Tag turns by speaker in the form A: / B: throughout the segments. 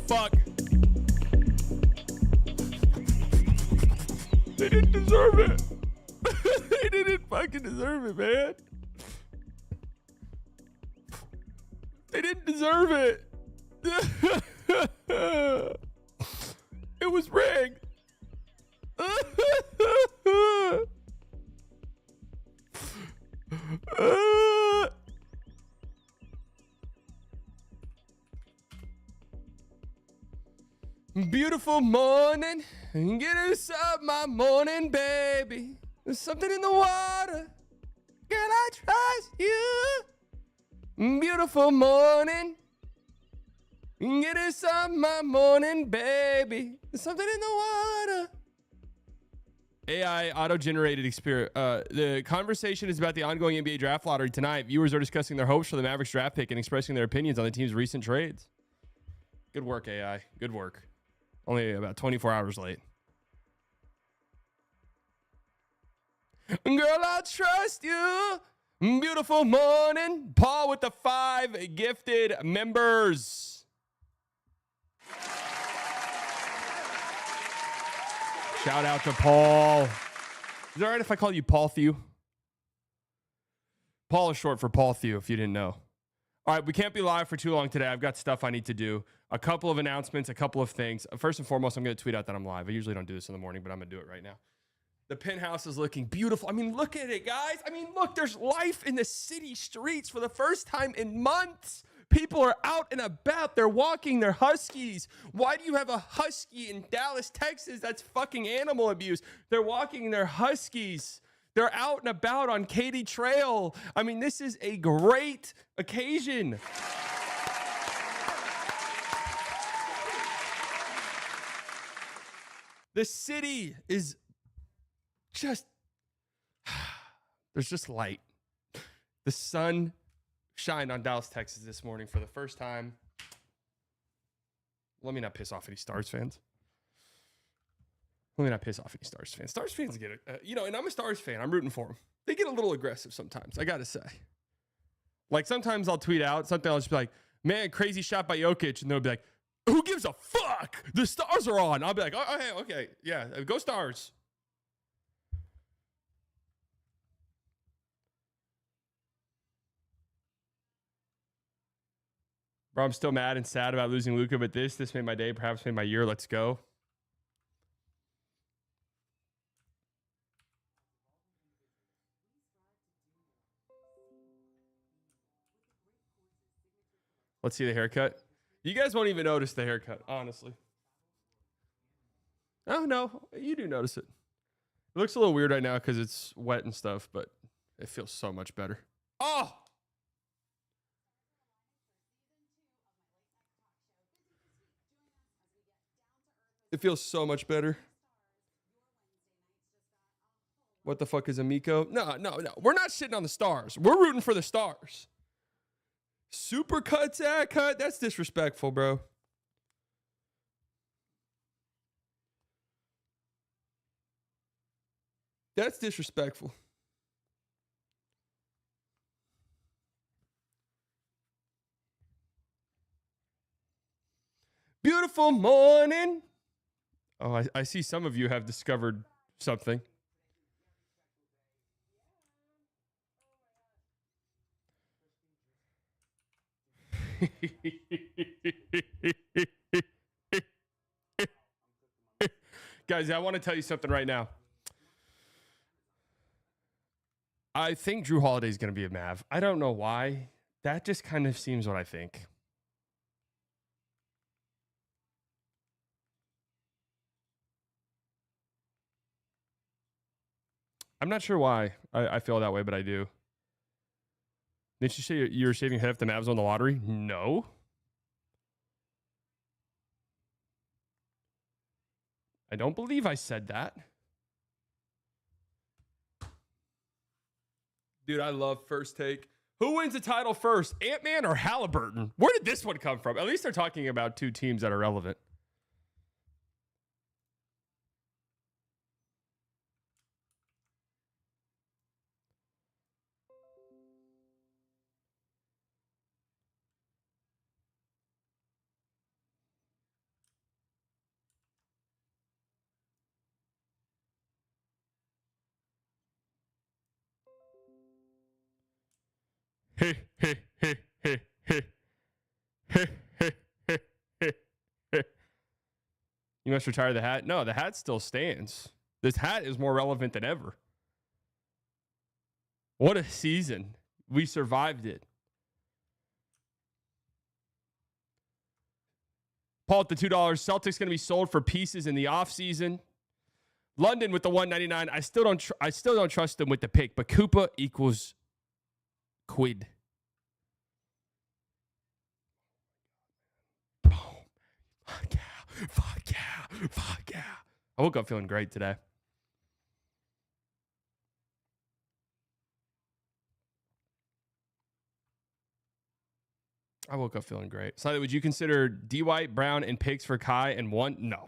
A: fuck? They didn't deserve it. They didn't fucking deserve it, man. They didn't deserve it. It was rigged. Beautiful morning, get us up my morning, baby. There's something in the water. Can I trust you? Beautiful morning, get us up my morning, baby. There's something in the water. AI auto-generated experience. The conversation is about the ongoing NBA draft lottery tonight. Viewers are discussing their hopes for the Mavericks draft pick and expressing their opinions on the team's recent trades. Good work, AI. Good work. Only about 24 hours late. Girl, I trust you. Beautiful morning. Paul with the 5 gifted members. Shout out to Paul. Is it all right if I call you Paul Thew? Paul is short for Paul Thew, if you didn't know. All right, we can't be live for too long today. I've got stuff I need to do. A couple of announcements, a couple of things. First and foremost, I'm going to tweet out that I'm live. I usually don't do this in the morning, but I'm going to do it right now. The penthouse is looking beautiful. I mean, look at it, guys. I mean, look, there's life in the city streets for the first time in months. People are out and about. They're walking their huskies. Why do you have a husky in Dallas, Texas? That's fucking animal abuse. They're walking their huskies. They're out and about on Katy Trail. I mean, this is a great occasion. The city is just, there's just light. The sun shined on Dallas, Texas this morning for the first time. Let me not piss off any Stars fans. Stars fans get it. And I'm a Stars fan. I'm rooting for them. They get a little aggressive sometimes, I got to say. Like, sometimes I'll tweet out something. I'll just be like, man, crazy shot by Jokic. And they'll be like, who gives a fuck? The Stars are on. I'll be like, oh, hey, okay. Yeah, go Stars. Bro, I'm still mad and sad about losing Luka, but this made my day, perhaps made my year. Let's go. Let's see the haircut. You guys won't even notice the haircut, honestly. Oh, no, you do notice it. It looks a little weird right now because it's wet and stuff, but it feels so much better. Oh! It feels so much better. What the fuck is a Miko? No. We're not shitting on the Stars. We're rooting for the Stars. Super cut. That's disrespectful, bro. That's disrespectful. Beautiful morning. Oh, I see some of you have discovered something. Guys, I want to tell you something right now. I think Drew Holiday is going to be a Mav. I don't know why. That just kind of seems what I think. I'm not sure why I feel that way, but I do. Didn't you say you were shaving your head if the Mavs won the lottery? No. I don't believe I said that. Dude, I love First Take. Who wins the title first, Ant-Man or Halliburton? Where did this one come from? At least they're talking about two teams that are relevant. You must retire the hat. No, the hat still stands. This hat is more relevant than ever. What a season. We survived it. Paul at the $2. Celtics going to be sold for pieces in the offseason. London with the $1.99. I still don't trust them with the pick, but Koopa equals quid. Boom. Fuck yeah. Fuck yeah. Fuck yeah. I woke up feeling great today. I woke up feeling great. Slightly, would you consider D. White, Brown, and picks for Kai and one? No.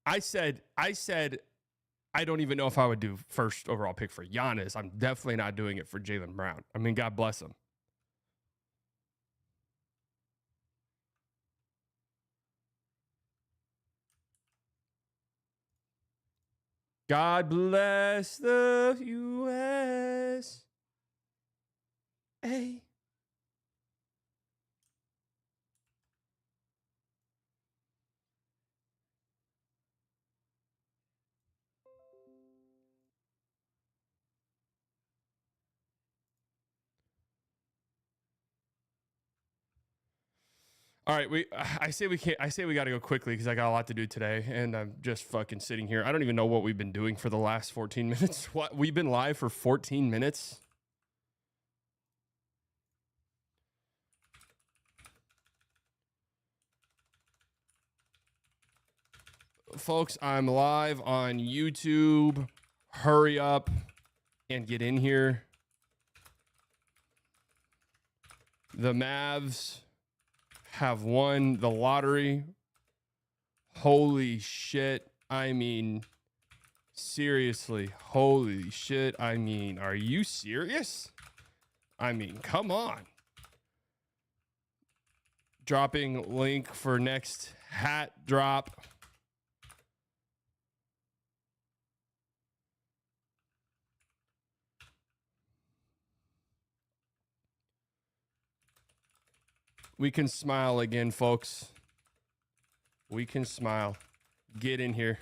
A: I said, I don't even know if I would do first overall pick for Giannis. I'm definitely not doing it for Jaylen Brown. I mean, God bless him. God bless the U.S. Hey. All right, I say we got to go quickly because I got a lot to do today, and I'm just fucking sitting here. I don't even know what we've been doing for the last 14 minutes. What, we've been live for 14 minutes? Folks, I'm live on YouTube. Hurry up and get in here. The Mavs have won the lottery. Holy shit. I mean, seriously. Holy shit. I mean, are you serious? I mean, come on. Dropping link for next hat drop. We can smile again, folks. We can smile. Get in here.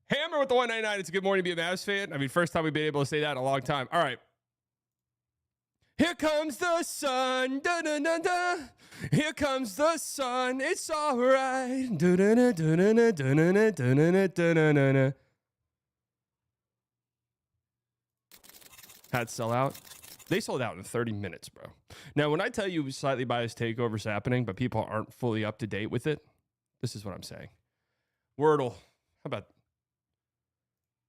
A: Hammer with the 199. It's a good morning to be a Mavs fan. I mean, first time we've been able to say that in a long time. All right. Here comes the sun. Da, da, da, da. Here comes the sun. It's all right. Da, da, da, da, da, da, da, da, da, da, da. Had sell out. They sold out in 30 minutes, bro. Now, when I tell you slightly biased takeovers happening, but people aren't fully up to date with it, this is what I'm saying. Wordle. How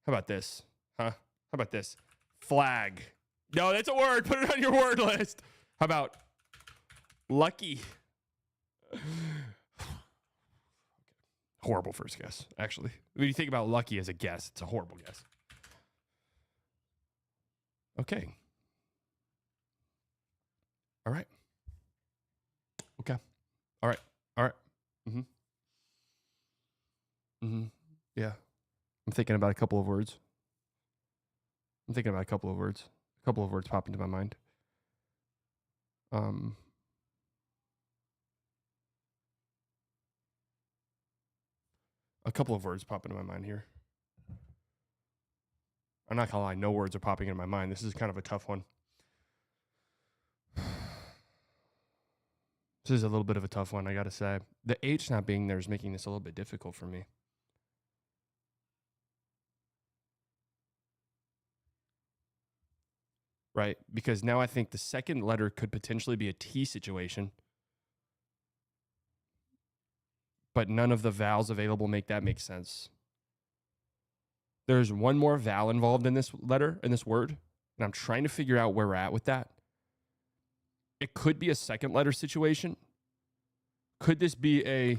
A: about this? Huh? How about this? Flagg. No, that's a word. Put it on your word list. How about lucky? Horrible first guess, actually. When you think about lucky as a guess, it's a horrible guess. Okay. All right. Okay. All right. All right. Yeah. I'm thinking about a couple of words. A couple of words pop into my mind. A couple of words pop into my mind here. I'm not gonna lie, no words are popping into my mind. This is kind of a tough one. This is a little bit of a tough one, I gotta say. The H not being there is making this a little bit difficult for me. Right? Because now I think the second letter could potentially be a T situation. But none of the vowels available make that make sense. There's one more vowel involved in this letter, in this word, and I'm trying to figure out where we're at with that. It could be a second letter situation. Could this be a,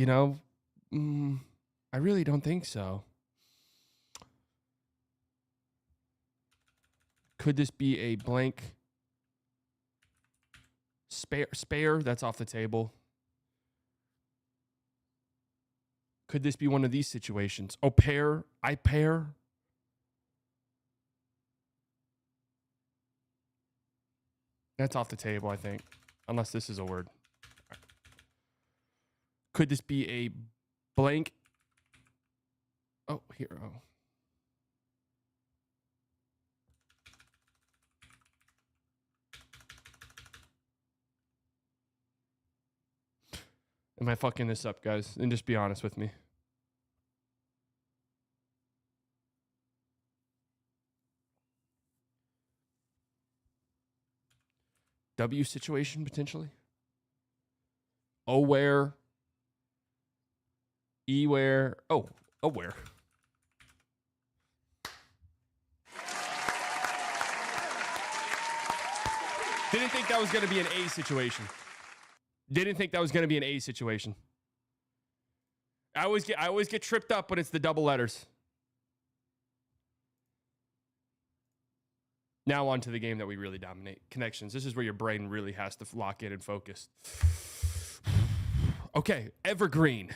A: I really don't think so. Could this be a blank spare? That's off the table. Could this be one of these situations? Au pair, I pair. That's off the table, I think. Unless this is a word. Could this be a blank? Oh, here. Oh. Am I fucking this up, guys? And just be honest with me. W situation, potentially? O-where. E-where. Oh, O-where. Didn't think that was going to be an A situation. Didn't think that was going to be an A situation. I always get tripped up when it's the double letters. Now on to the game that we really dominate. Connections. This is where your brain really has to lock in and focus. Okay, evergreen.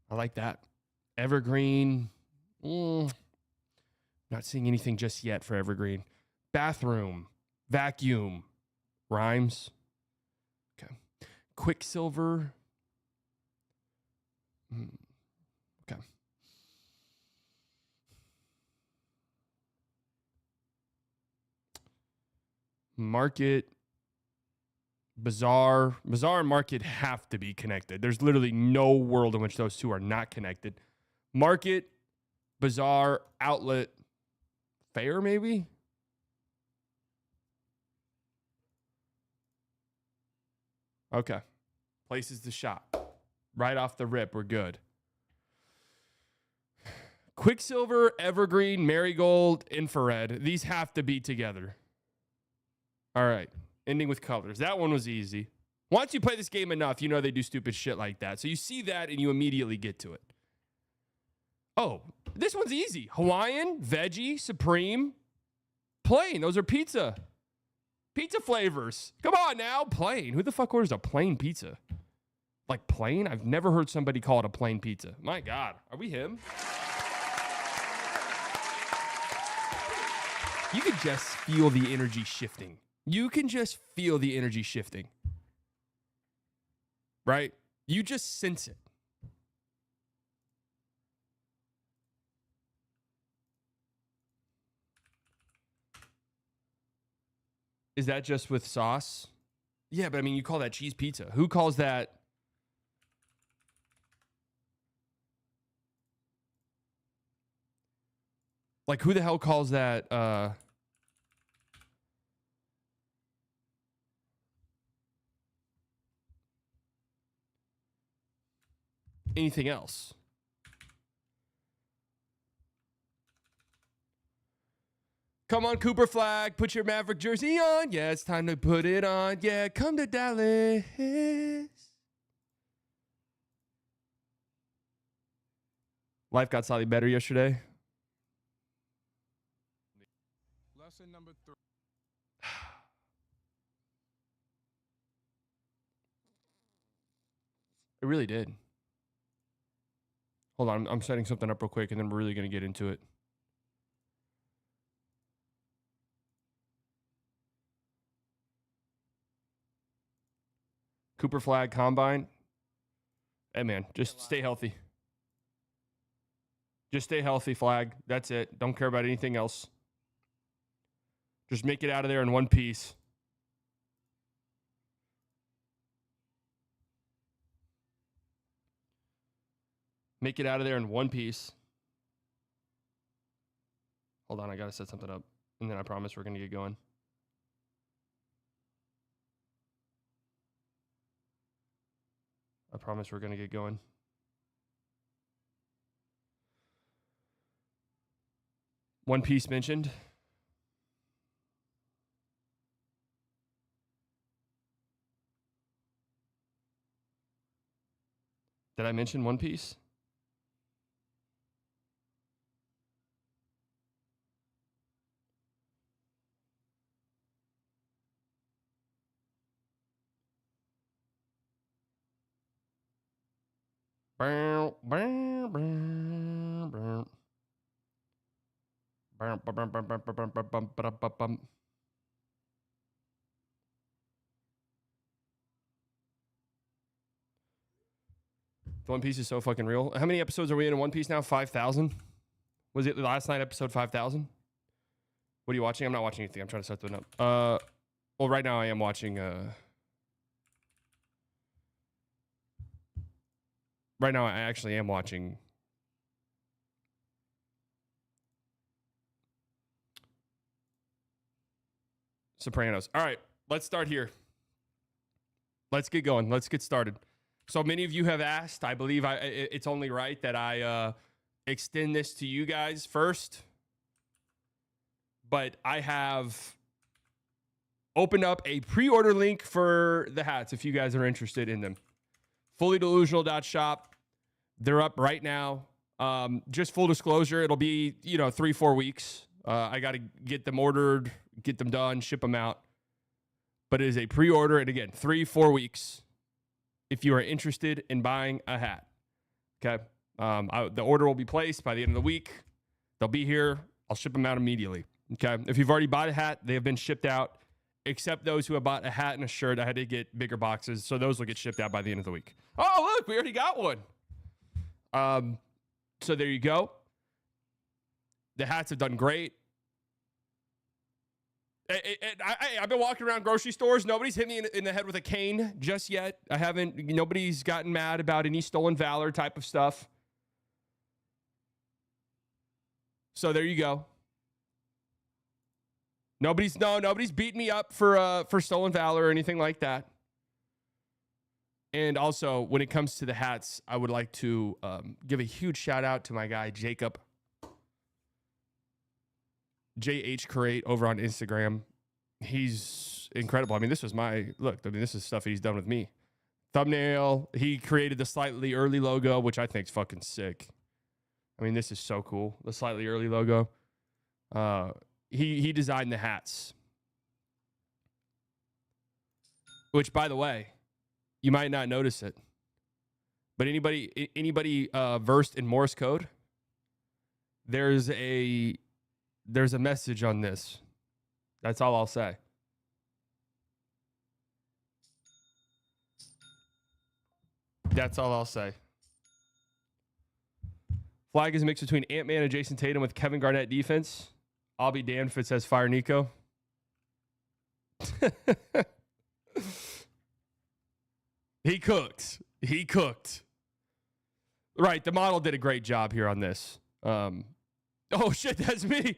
A: I like that. Evergreen. Not seeing anything just yet for evergreen. Bathroom. Vacuum. Rhymes. Okay. Quicksilver. Okay. Market. Bazaar. Bazaar and market have to be connected. There's literally no world in which those two are not connected. Market, bazaar, outlet, fair maybe? Okay. Places to shop. Right off the rip, we're good. Quicksilver, evergreen, marigold, infrared. These have to be together. All right. Ending with colors. That one was easy. Once you play this game enough, you know they do stupid shit like that. So you see that and you immediately get to it. Oh, this one's easy. Hawaiian, veggie, supreme, plain. Those are pizza. Pizza flavors. Come on now. Plain. Who the fuck orders a plain pizza? Like plain? I've never heard somebody call it a plain pizza. My God. Are we him? You could just feel the energy shifting. You can just feel the energy shifting. Right? You just sense it. Is that just with sauce? Yeah, but I mean, you call that cheese pizza. Who calls that? Like, who the hell calls that? Anything else? Come on, Cooper Flagg. Put your Maverick jersey on. Yeah, it's time to put it on. Yeah, come to Dallas. Life got slightly better yesterday.
B: Lesson number 3.
A: It really did. Hold on, I'm setting something up real quick, and then we're really going to get into it. Cooper Flagg Combine. Hey, man, just stay healthy. Just stay healthy, Flagg. That's it. Don't care about anything else. Just make it out of there in one piece. Make it out of there in one piece. Hold on, I got to set something up. And then I promise we're going to get going. I promise we're going to get going. One Piece mentioned. Did I mention One Piece? Bow, bow, bow, bow. Bow, bow, bow, bow, bow, bow, bow, bow, bow, bow, bow. The One Piece is so fucking real. How many episodes are we in One Piece now? 5,000? Was it last night episode 5,000? What are you watching? I'm not watching anything. I'm trying to set that up. Well, right now I am watching. Right now I actually am watching. Sopranos. All right, let's start here. Let's get going. Let's get started. So many of you have asked. I believe it's only right that I extend this to you guys first. But I have opened up a pre-order link for the hats if you guys are interested in them. Fullydelusional.shop. They're up right now. Just full disclosure, it'll be, 3-4 weeks. I got to get them ordered, get them done, ship them out. But it is a pre-order, and again, 3-4 weeks if you are interested in buying a hat. Okay? The order will be placed by the end of the week. They'll be here. I'll ship them out immediately. Okay? If you've already bought a hat, they have been shipped out, except those who have bought a hat and a shirt. I had to get bigger boxes, so those will get shipped out by the end of the week. Oh, look, we already got one. So there you go. The hats have done great. I've been walking around grocery stores. Nobody's hit me in the head with a cane just yet. Nobody's gotten mad about any stolen valor type of stuff. So there you go. Nobody's beating me up for stolen valor or anything like that. And also, when it comes to the hats, I would like to give a huge shout out to my guy, Jacob. JH Create over on Instagram. He's incredible. I mean, this is stuff he's done with me. Thumbnail. He created the slightly early logo, which I think is fucking sick. I mean, this is so cool. The slightly early logo. He designed the hats. Which, by the way, you might not notice it, but anybody versed in Morse code, there's a message on this. That's all I'll say. That's all I'll say. Flagg is a mix between Ant-Man and Jason Tatum with Kevin Garnett defense. I'll be damned if it says Fire Nico. He cooked. Right, the model did a great job here on this. Oh, shit, that's me.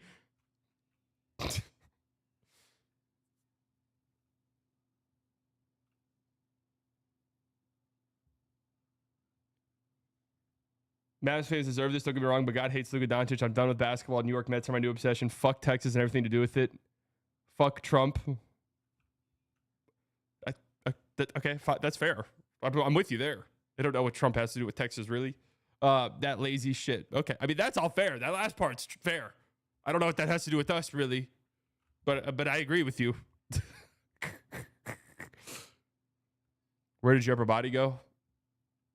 A: Mavs fans deserve this, don't get me wrong, but God hates Luka Doncic. I'm done with basketball. New York Mets are my new obsession. Fuck Texas and everything to do with it. Fuck Trump. Okay, that's fair. I'm with you there. I don't know what Trump has to do with Texas, really. That lazy shit. Okay, I mean, that's all fair. That last part's fair. I don't know what that has to do with us, really. But I agree with you. Where did your upper body go?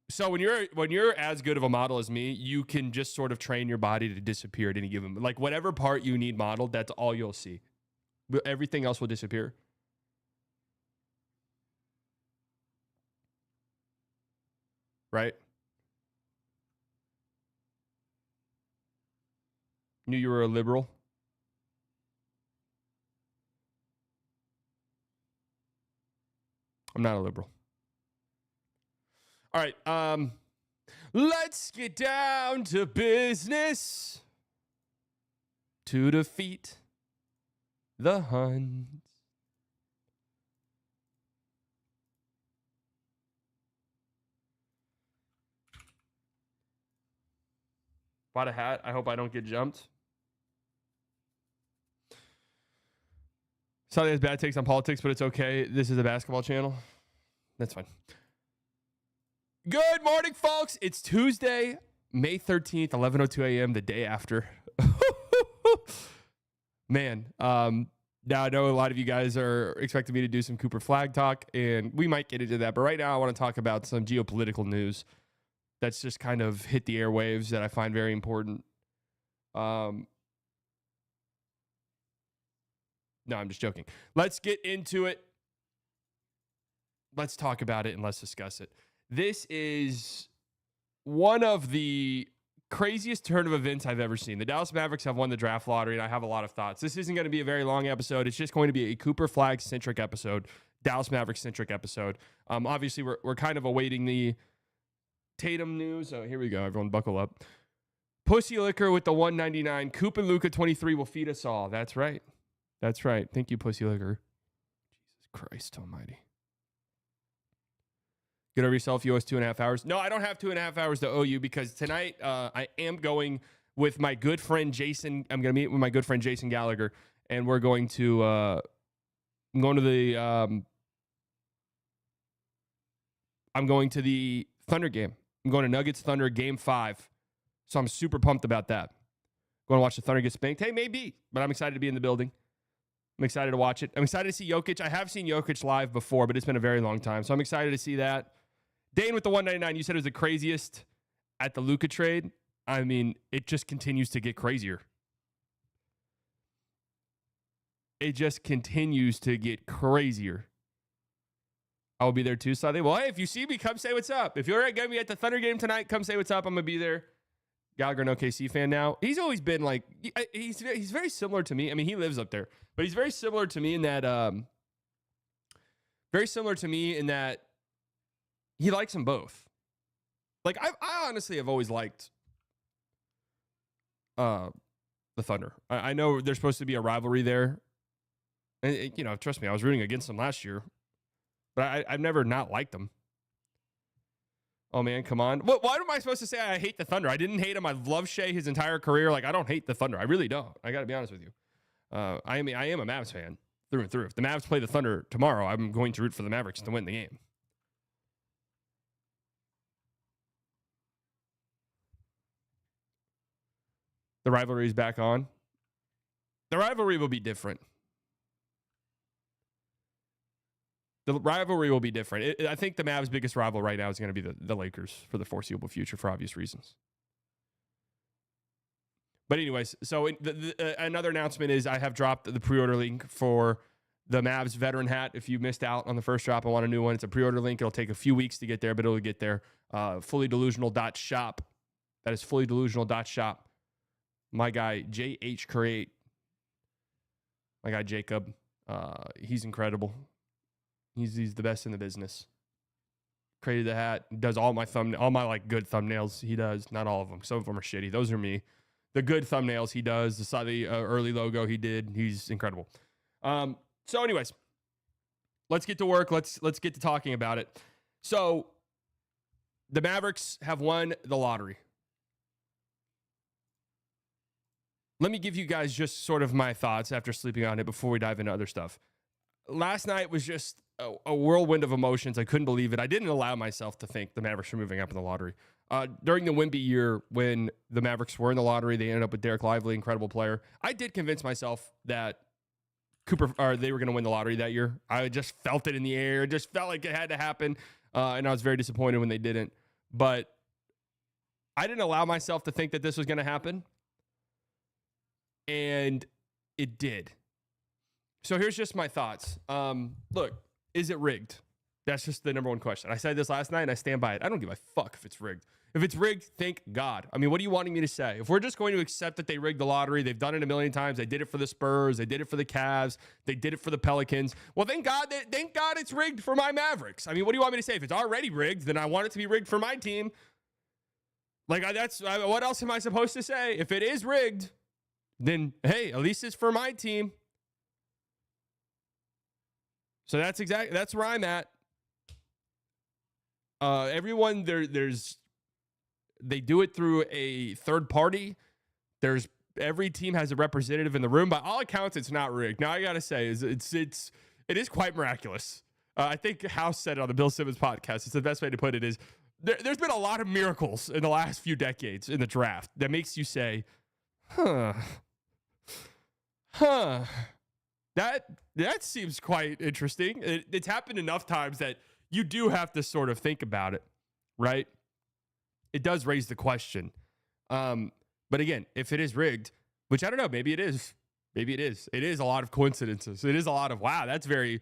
A: So when you're as good of a model as me, you can just sort of train your body to disappear at any given, like whatever part you need modeled, that's all you'll see. Everything else will disappear. Right? Knew you were a liberal. I'm not a liberal. All right. Let's get down to business to defeat the Huns. Bought a hat. I hope I don't get jumped. Something has bad takes on politics, but it's okay. This is a basketball channel. That's fine. Good morning, folks. It's Tuesday, May 13th, 11:02 a.m., the day after. Man, now I know a lot of you guys are expecting me to do some Cooper Flagg talk, and we might get into that. But right now, I want to talk about some geopolitical news that's just kind of hit the airwaves that I find very important. No, I'm just joking. Let's get into it. Let's talk about it and let's discuss it. This is one of the craziest turn of events I've ever seen. The Dallas Mavericks have won the draft lottery, and I have a lot of thoughts. This isn't going to be a very long episode. It's just going to be a Cooper Flagg-centric episode, Dallas Mavericks-centric episode. Obviously, we're kind of awaiting the Tatum news. Oh, here we go. Everyone buckle up. Pussy Liquor with the 199. Coop and Luka 23 will feed us all. That's right. That's right. Thank you, Pussy Liquor. Jesus Christ almighty. Get over yourself. You owe us 2.5 hours. No, I don't have 2.5 hours to owe you because tonight I am going with my good friend Jason. I'm going to meet with my good friend Jason Gallagher, and we're going to I'm going to the Thunder game. I'm going to Nuggets Thunder Game 5. So I'm super pumped about that. Going to watch the Thunder get spanked? Hey, maybe, but I'm excited to be in the building. I'm excited to watch it. I'm excited to see Jokic. I have seen Jokic live before, but it's been a very long time. So I'm excited to see that. Dane with the 199, you said it was the craziest at the Luka trade. I mean, it just continues to get crazier. It just continues to get crazier. I will be there too Sunday. Well, hey, if you see me, come say what's up. If you're going to be at the Thunder game tonight, come say what's up. I'm going to be there. Gallagher, an OKC fan now. He's always been like, he's very similar to me. I mean, he lives up there, but he's very similar to me in that, he likes them both. Like, I honestly have always liked the Thunder. I know there's supposed to be a rivalry there. And, trust me, I was rooting against them last year. But I've never not liked them. Oh, man, come on. Why am I supposed to say I hate the Thunder? I didn't hate him. I've loved Shea his entire career. Like, I don't hate the Thunder. I really don't. I got to be honest with you. I am a Mavs fan through and through. If the Mavs play the Thunder tomorrow, I'm going to root for the Mavericks to win the game. The rivalry is back on. The rivalry will be different. The rivalry will be different. I think the Mavs' biggest rival right now is going to be the Lakers for the foreseeable future for obvious reasons. But anyways, so another announcement is I have dropped the pre-order link for the Mavs veteran hat. If you missed out on the first drop and want a new one, it's a pre-order link. It'll take a few weeks to get there, but it'll get there. Fullydelusional.shop. That is fullydelusional.shop. My guy, JH Create. My guy, Jacob. He's incredible. He's the best in the business. Created the hat. Does all my like good thumbnails. He does. Not all of them. Some of them are shitty. Those are me. The good thumbnails he does. The early logo he did. He's incredible. So anyways, let's get to work. Let's get to talking about it. So the Mavericks have won the lottery. Let me give you guys just sort of my thoughts after sleeping on it before we dive into other stuff. Last night was just a whirlwind of emotions. I couldn't believe it. I didn't allow myself to think the Mavericks were moving up in the lottery. During the Wemby year, when the Mavericks were in the lottery, they ended up with Derek Lively, incredible player. I did convince myself that they were going to win the lottery that year. I just felt it in the air. Just felt like it had to happen. And I was very disappointed when they didn't. But I didn't allow myself to think that this was going to happen. And it did. So here's just my thoughts. Look, is it rigged? That's just the number one question. I said this last night, and I stand by it. I don't give a fuck if it's rigged. If it's rigged, thank God. I mean, what are you wanting me to say? If we're just going to accept that they rigged the lottery, they've done it a million times. They did it for the Spurs. They did it for the Cavs. They did it for the Pelicans. Well, thank God it's rigged for my Mavericks. I mean, what do you want me to say? If it's already rigged, then I want it to be rigged for my team. Like, what else am I supposed to say? If it is rigged, then, hey, at least it's for my team. So that's where I'm at. Everyone they do it through a third party. Every team has a representative in the room. By all accounts, it's not rigged. Now I gotta say, it is quite miraculous. I think House said it on the Bill Simmons podcast. It's the best way to put it is there's been a lot of miracles in the last few decades in the draft that makes you say, huh. That seems quite interesting. It's happened enough times that you do have to sort of think about it, right? it does raise the question. But again, if it is rigged, which I don't know, maybe it is. Maybe it is. It is a lot of coincidences. It is a lot of, wow, that's very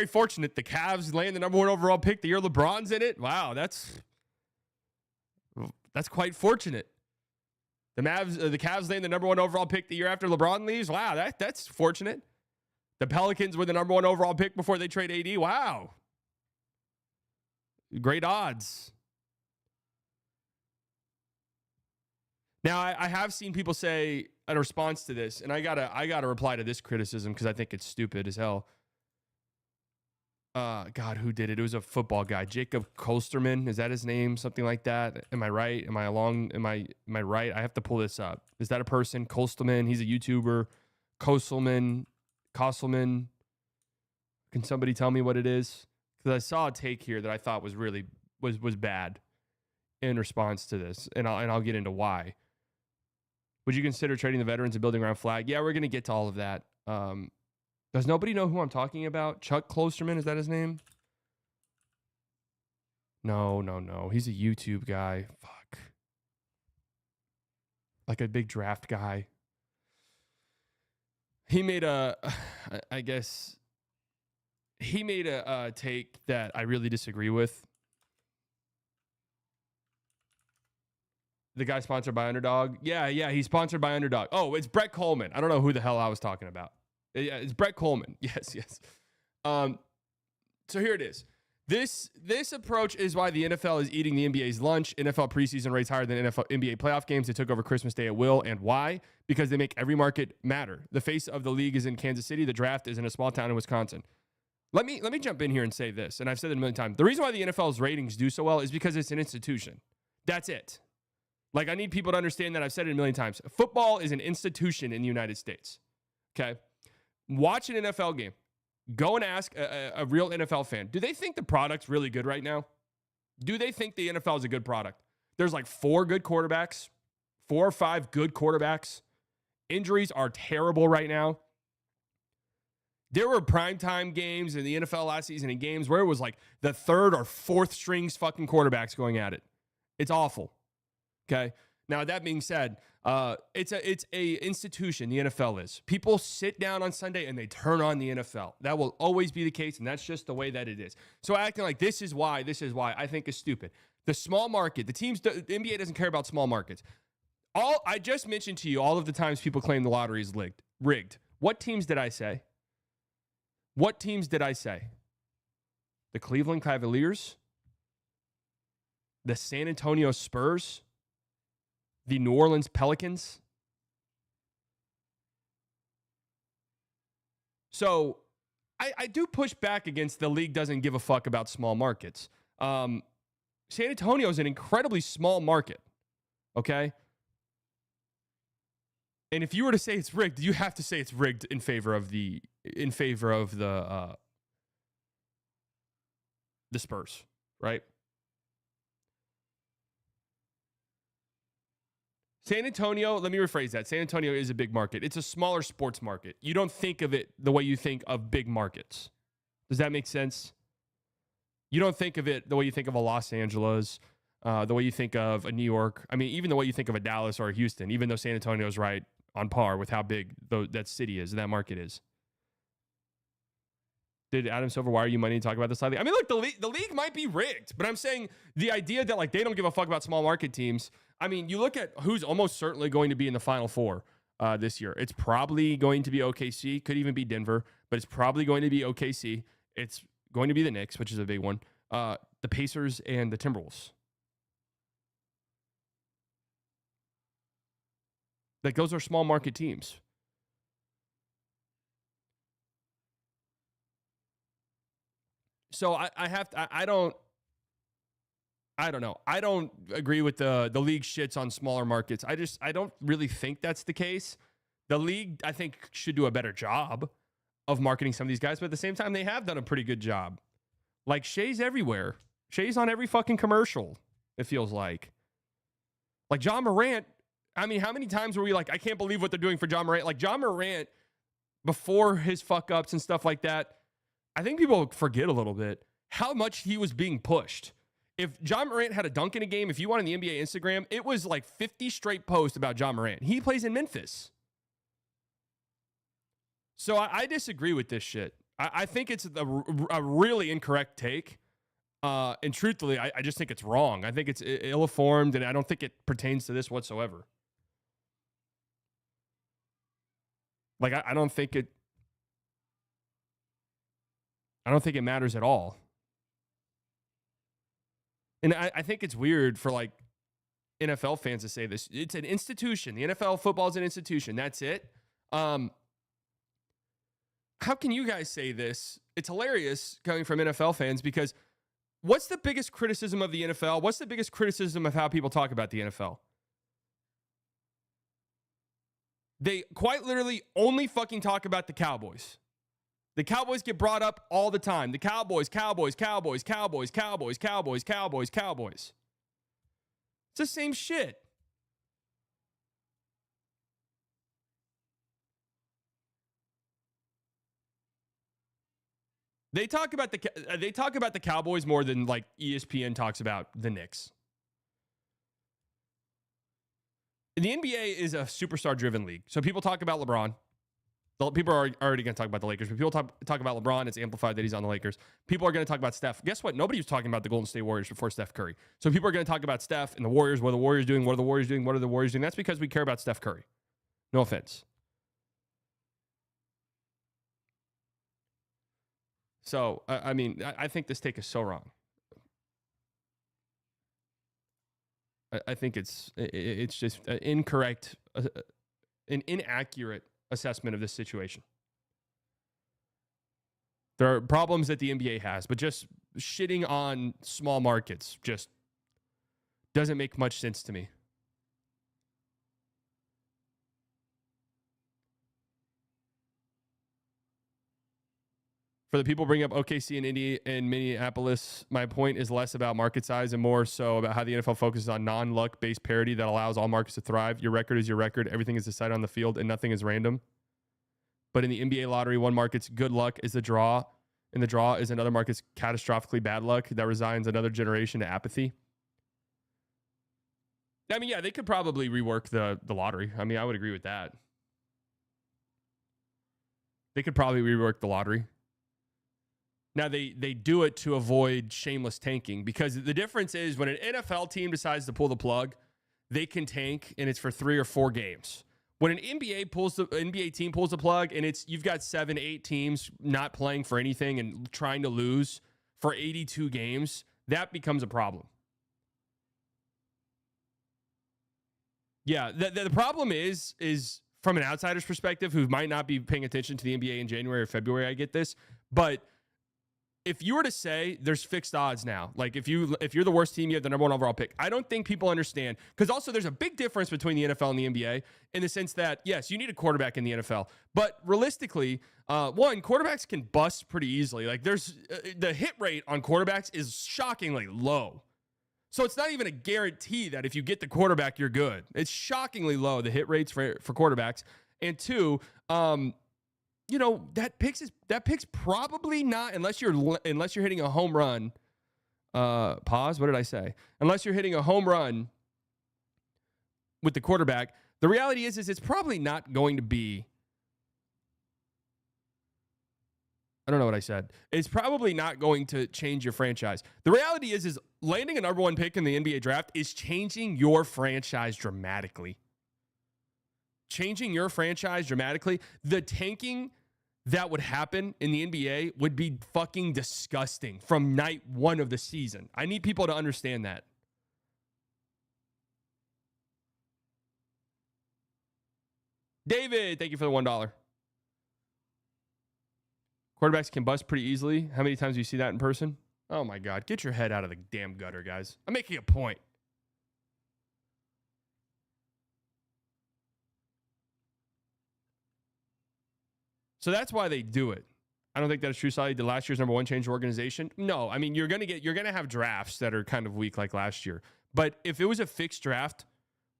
A: fortunate. The Cavs land the number 1 overall pick the year LeBron's in it. Wow, that's quite fortunate. The Cavs land the number 1 overall pick the year after LeBron leaves. Wow, that's fortunate. The Pelicans were the number 1 overall pick before they trade AD. Wow. Great odds. Now, I have seen people say in response to this, and I gotta reply to this criticism because I think it's stupid as hell. God, who did it? It was a football guy, Jacob Kolsterman. Is that his name? Something like that. Am I right? Am I right? I have to pull this up. Is that a person? Kolsterman. He's a YouTuber. Kosselman. Can somebody tell me what it is? Because I saw a take here that I thought was really was bad in response to this, and I'll get into why. Would you consider trading the veterans and building around Flagg? Yeah, we're gonna get to all of that. Does nobody know who I'm talking about? Chuck Klosterman, is that his name? No. He's a YouTube guy. Fuck. Like a big draft guy. He made a take that I really disagree with. The guy sponsored by Underdog. Yeah, he's sponsored by Underdog. Oh, it's Brett Coleman. I don't know who the hell I was talking about. Yeah, it's Brett Coleman. Yes. So here it is. This approach is why the NFL is eating the NBA's lunch. NFL preseason rates higher than NBA playoff games. They took over Christmas Day at will. And why? Because they make every market matter. The face of the league is in Kansas City. The draft is in a small town in Wisconsin. Let me jump in here and say this, and I've said it a million times. The reason why the NFL's ratings do so well is because it's an institution. That's it. Like, I need people to understand that. I've said it a million times. Football is an institution in the United States. Okay? Watch an NFL game. Go and ask a real NFL fan, do they think the product's really good right now? Do they think the NFL is a good product? There's like 4 good quarterbacks, 4 or 5 good quarterbacks. Injuries are terrible right now. There were primetime games in the NFL last season and games where it was like the 3rd or 4th strings fucking quarterbacks going at it. It's awful. Okay? Now, that being said, it's a institution, the NFL is. People sit down on Sunday and they turn on the NFL. That will always be the case, and that's just the way that it is. So acting like this is why, I think is stupid. The small market, the NBA doesn't care about small markets. I just mentioned to you all of the times people claim the lottery is rigged. What teams did I say? The Cleveland Cavaliers, the San Antonio Spurs, the New Orleans Pelicans. So I do push back against the league doesn't give a fuck about small markets. San Antonio is an incredibly small market, okay? And if you were to say it's rigged, you have to say it's rigged in favor of the Spurs, right? San Antonio, let me rephrase that. San Antonio is a big market. It's a smaller sports market. You don't think of it the way you think of big markets. Does that make sense? You don't think of it the way you think of a Los Angeles, the way you think of a New York. I mean, even the way you think of a Dallas or a Houston, even though San Antonio is right on par with how big that city is and that market is. Did Adam Silver wire you money to talk about this slightly? I mean, look, the league might be rigged, but I'm saying the idea that like they don't give a fuck about small market teams. I mean, you look at who's almost certainly going to be in the Final Four this year. It's probably going to be OKC, could even be Denver, but it's probably going to be OKC. It's going to be the Knicks, which is a big one, the Pacers, and the Timberwolves. Like, those are small market teams. So I don't know. I don't agree with the league shits on smaller markets. I don't really think that's the case. The league, I think, should do a better job of marketing some of these guys, but at the same time, they have done a pretty good job. Like, Shea's everywhere. Shea's on every fucking commercial, it feels like. Like, John Morant, I mean, how many times were we like, I can't believe what they're doing for John Morant? Like, John Morant, before his fuck-ups and stuff like that, I think people forget a little bit how much he was being pushed If John Morant had a dunk in a game, if you went on the NBA Instagram, it was like 50 straight posts about John Morant. He plays in Memphis. So I disagree with this shit. I think it's a really incorrect take. And truthfully, I just think it's wrong. I think it's ill-informed, and I don't think it pertains to this whatsoever. Like, I don't think it matters at all. And I think it's weird for, like, NFL fans to say this. It's an institution. The NFL football is an institution. That's it. How can you guys say this? It's hilarious coming from NFL fans because what's the biggest criticism of the NFL? What's the biggest criticism of how people talk about the NFL? They quite literally only fucking talk about the Cowboys. The Cowboys get brought up all the time. The Cowboys. It's the same shit. They talk about the Cowboys more than like ESPN talks about the Knicks. The NBA is a superstar-driven league. So people talk about LeBron. People are already going to talk about the Lakers. But people talk about LeBron. It's amplified that he's on the Lakers. People are going to talk about Steph. Guess what? Nobody was talking about the Golden State Warriors before Steph Curry. So people are going to talk about Steph and the Warriors. What are the Warriors doing? What are the Warriors doing? What are the Warriors doing? That's because we care about Steph Curry. No offense. So, I mean, I think this take is so wrong. I think it's just an incorrect, an inaccurate assessment of this situation. There are problems that the NBA has, but just shitting on small markets just doesn't make much sense to me. For the people bringing up OKC and Indy and Minneapolis, my point is less about market size and more so about how the NFL focuses on non-luck-based parity that allows all markets to thrive. Your record is your record. Everything is decided on the field, and nothing is random. But in the NBA lottery, one market's good luck is the draw, and the draw is another market's catastrophically bad luck that resigns another generation to apathy. I mean, yeah, they could probably rework the lottery. I mean, I would agree with that. They could probably rework the lottery. Now, they do it to avoid shameless tanking because the difference is when an NFL team decides to pull the plug, they can tank, and it's for 3 or 4 games. When an NBA team pulls the plug, and you've got 7, 8 teams not playing for anything and trying to lose for 82 games, that becomes a problem. Yeah, the problem is from an outsider's perspective who might not be paying attention to the NBA in January or February, I get this, but if you were to say there's fixed odds now, like if you're the worst team, you have the number 1 overall pick. I don't think people understand because also there's a big difference between the NFL and the NBA in the sense that, yes, you need a quarterback in the NFL, but realistically, quarterbacks can bust pretty easily. Like there's the hit rate on quarterbacks is shockingly low. So it's not even a guarantee that if you get the quarterback, you're good. It's shockingly low, the hit rates for quarterbacks. And 2, that pick's probably not unless you're hitting a home run. Pause. What did I say? Unless you're hitting a home run with the quarterback, the reality is it's probably not going to be. I don't know what I said. It's probably not going to change your franchise. The reality is landing a number 1 pick in the NBA draft is changing your franchise dramatically. Changing your franchise dramatically. The tanking that would happen in the NBA would be fucking disgusting from night 1 of the season. I need people to understand that. David, thank you for the $1. Quarterbacks can bust pretty easily. How many times do you see that in person? Oh my God. Get your head out of the damn gutter, guys. I'm making a point. So that's why they do it. I don't think that's true. Solid. Did last year's number 1 change the organization? No. I mean, you're gonna have drafts that are kind of weak like last year. But if it was a fixed draft,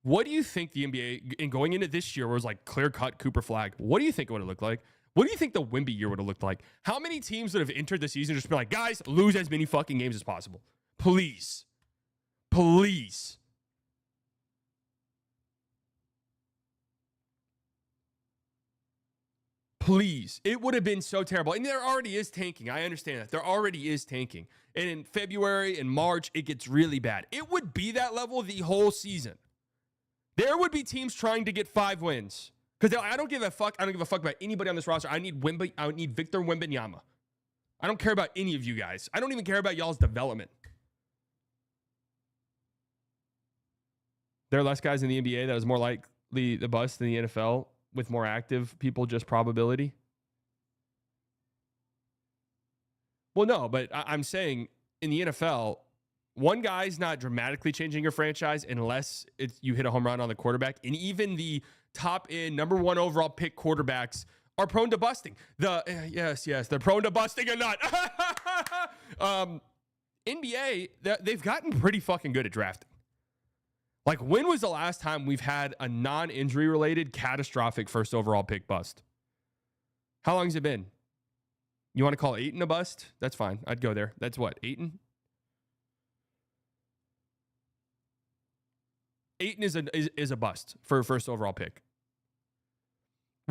A: what do you think the NBA in going into this year was like clear cut Cooper Flagg? What do you think it would have looked like? What do you think the Wemby year would have looked like? How many teams would have entered the season just been like, guys, lose as many fucking games as possible, please? Please. Please. It would have been so terrible. And there already is tanking. I understand that. There already is tanking. And in February and March, it gets really bad. It would be that level the whole season. There would be teams trying to get 5 wins. Because I don't give a fuck. I don't give a fuck about anybody on this roster. I need Victor Wembanyama. I don't care about any of you guys. I don't even care about y'all's development. There are less guys in the NBA that is more likely the bust than the NFL with more active people, just probability. Well, no, but I'm saying in the NFL, one guy's not dramatically changing your franchise unless you hit a home run on the quarterback. And even the top end, number 1 overall pick quarterbacks are prone to busting. Yes, they're prone to busting or not. NBA, they've gotten pretty fucking good at drafting. Like, when was the last time we've had a non-injury related catastrophic first overall pick bust? How long has it been? You want to call Ayton a bust? That's fine. I'd go there. That's what, Ayton? Ayton is a bust for a first overall pick.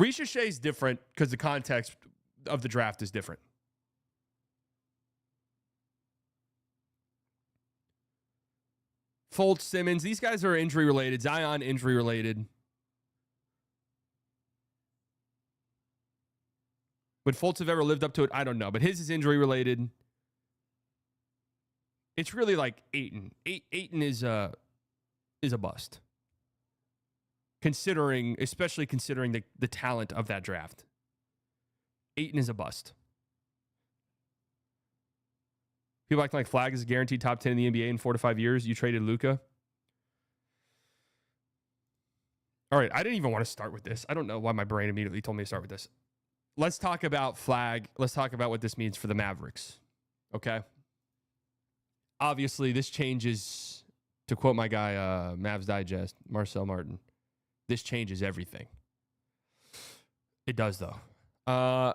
A: Risha is different because the context of the draft is different. Fultz, Simmons, these guys are injury related. Zion, injury related. Would Fultz have ever lived up to it? I don't know, but his is injury related. It's really like Ayton. Ayton is a bust. Especially considering the talent of that draft. Ayton is a bust. People acting like Flagg is a guaranteed top 10 in the NBA in 4 to 5 years. You traded Luka. All right, I didn't even want to start with this. I don't know why my brain immediately told me to start with this. Let's talk about Flagg. Let's talk about what this means for the Mavericks. Okay? Obviously, this changes, to quote my guy, Mavs Digest, Marcel Martin, this changes everything. It does, though. I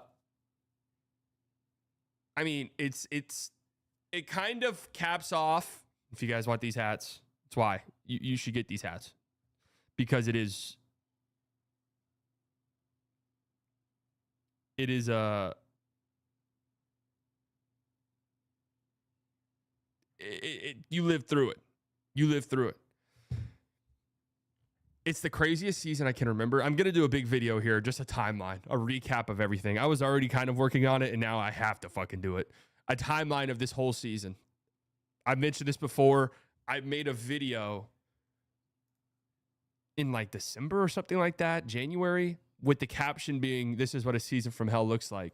A: mean, it kind of caps off, if you guys want these hats, that's why. You should get these hats. Because it is you live through it. You live through it. It's the craziest season I can remember. I'm going to do a big video here, just a timeline, a recap of everything. I was already kind of working on it, and now I have to fucking do it. A timeline of this whole season. I've mentioned this before. I made a video in like December or something like that, January, with the caption being, "This is what a season from hell looks like."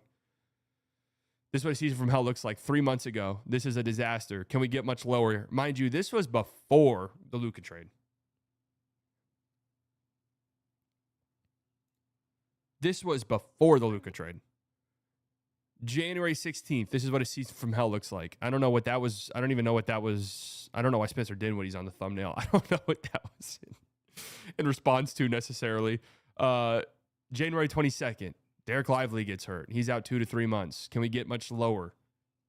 A: This is what a season from hell looks like 3 months ago. This is a disaster. Can we get much lower? Mind you, this was before the Luka trade. This was before the Luka trade. January 16th, this is what a season from hell looks like. I don't know what that was. I don't even know what that was. I don't know why Spencer Dinwiddie's on the thumbnail. I don't know what that was in response to necessarily. January 22nd, Derek Lively gets hurt. He's out 2 to 3 months. Can we get much lower?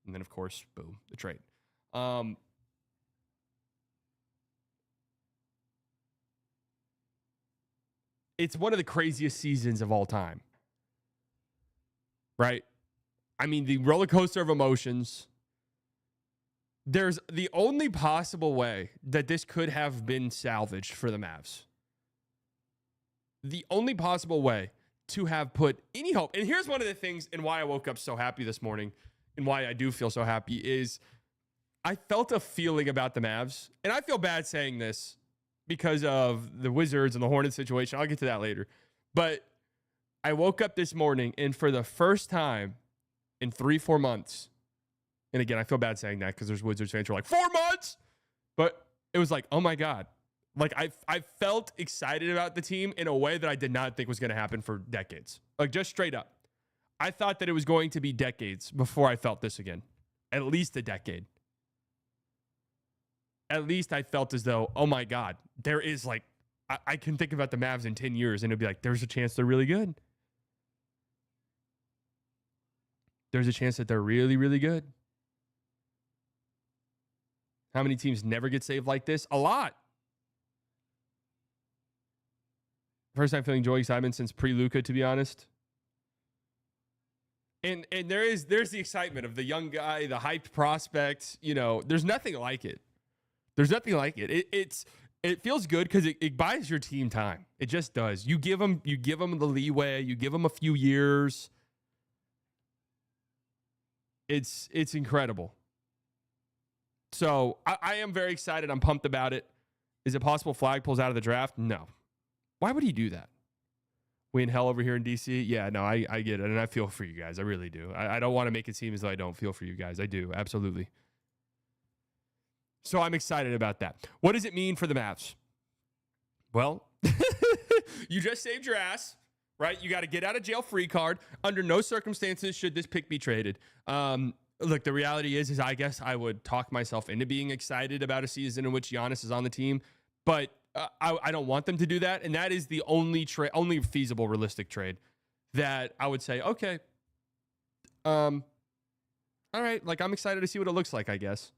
A: And then, of course, boom, the trade. It's one of the craziest seasons of all time. Right? I mean, the roller coaster of emotions. There's the only possible way that this could have been salvaged for the Mavs. The only possible way to have put any hope. And here's one of the things and why I woke up so happy this morning and why I do feel so happy is I felt a feeling about the Mavs. And I feel bad saying this because of the Wizards and the Hornets situation. I'll get to that later. But I woke up this morning and for the first time in 3-4 months, and again, I feel bad saying that because there's Wizards fans who are like, 4 months? But it was like, oh my God. Like, I felt excited about the team in a way that I did not think was going to happen for decades. Like, just straight up. I thought that it was going to be decades before I felt this again. At least a decade. At least I felt as though, oh my God, there is like, I can think about the Mavs in 10 years and it'd be like, there's a chance they're really good. There's a chance that they're really, really good. How many teams never get saved like this? A lot. First time feeling joy, excitement since pre-Luka, to be honest. And there's the excitement of the young guy, the hyped prospect. You know, there's nothing like it. There's nothing like it. It feels good because it buys your team time. It just does. You give them the leeway. You give them a few years. It's incredible. So I am very excited. I'm pumped about it. Is it possible Flagg pulls out of the draft? No. Why would he do that? We in hell over here in DC? Yeah, no, I get it. And I feel for you guys. I really do. I don't want to make it seem as though I don't feel for you guys. I do. Absolutely. So I'm excited about that. What does it mean for the Mavs? Well, you just saved your ass, right? You got to get out of jail free card. Under no circumstances should this pick be traded. Look, the reality is I guess I would talk myself into being excited about a season in which Giannis is on the team. But I don't want them to do that. And that is the only feasible, realistic trade that I would say, okay, all right, like I'm excited to see what it looks like, I guess.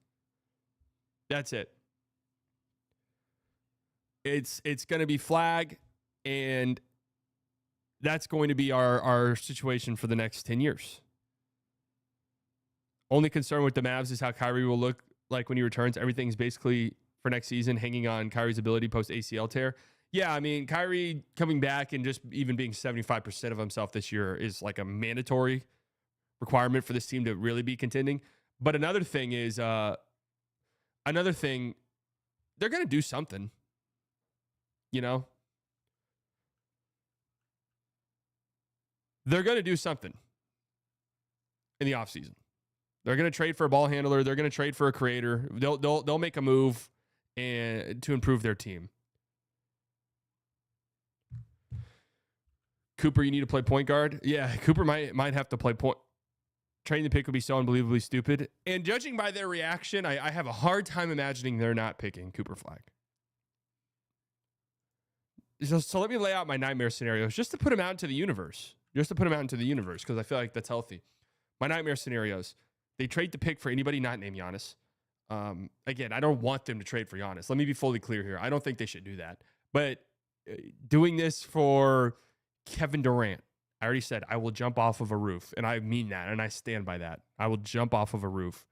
A: That's it. It's going to be Flagg, and that's going to be our situation for the next 10 years. Only concern with the Mavs is how Kyrie will look like when he returns. Everything's basically for next season hanging on Kyrie's ability post ACL tear. Yeah, I mean, Kyrie coming back and just even being 75% of himself this year is like a mandatory requirement for this team to really be contending. But another thing, they're going to do something, you know? They're going to do something in the offseason. They're going to trade for a ball handler. They're going to trade for a creator. They'll make a move and to improve their team. Cooper, you need to play point guard. Yeah, Cooper might have to play point. Trading the pick would be so unbelievably stupid. And judging by their reaction, I have a hard time imagining they're not picking Cooper Flagg. So let me lay out my nightmare scenarios just to put them out into the universe. Because I feel like that's healthy. My nightmare scenarios. They trade the pick for anybody not named Giannis. Again, I don't want them to trade for Giannis. Let me be fully clear here. I don't think they should do that. But doing this for Kevin Durant, I already said I will jump off of a roof, and I mean that, and I stand by that. I will jump off of a roof.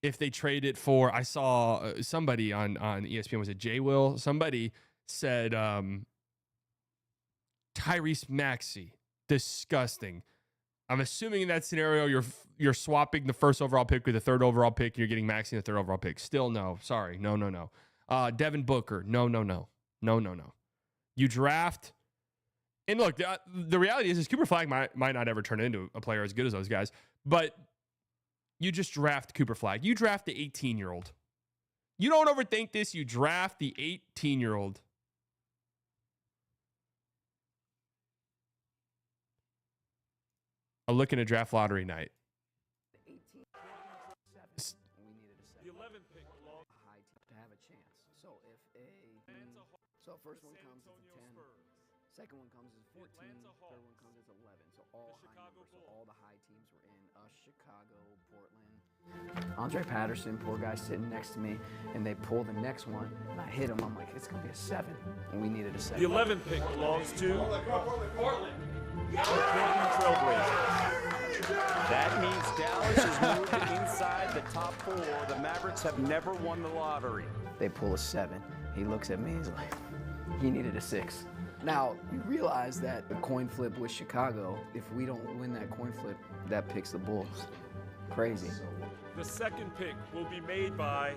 A: If they trade it for, I saw somebody on ESPN, was it Jay Will? Somebody said Tyrese Maxey, disgusting. I'm assuming in that scenario you're swapping the first overall pick with the third overall pick, and you're getting Maxey in the third overall pick. Still no, sorry, no. Devin Booker, no. You draft, and look, the reality is Cooper Flagg might not ever turn into a player as good as those guys, but you just draft Cooper Flagg. You draft the 18-year-old. You don't overthink this. You draft the 18-year-old. I'm looking at draft lottery night.
C: We needed a 7. The 11th pick belongs high to have a chance. So first one comes as a 10, second one comes as 14, third one comes as 11. So all high numbers. So all the high teams were in Chicago, Portland. Andre Patterson, poor guy sitting next to me, and they pull the next one, and I hit him. I'm like, it's gonna be a 7, and we needed a 7.
D: The 11th pick belongs to Portland. The Portland Trailblazers. That means Dallas has moved inside the top 4. The Mavericks have never won the lottery.
C: They pull a 7. He looks at me, he's like, he needed a 6. Now, you realize that the coin flip with Chicago, if we don't win that coin flip, that picks the Bulls. Crazy.
D: The second pick will be made by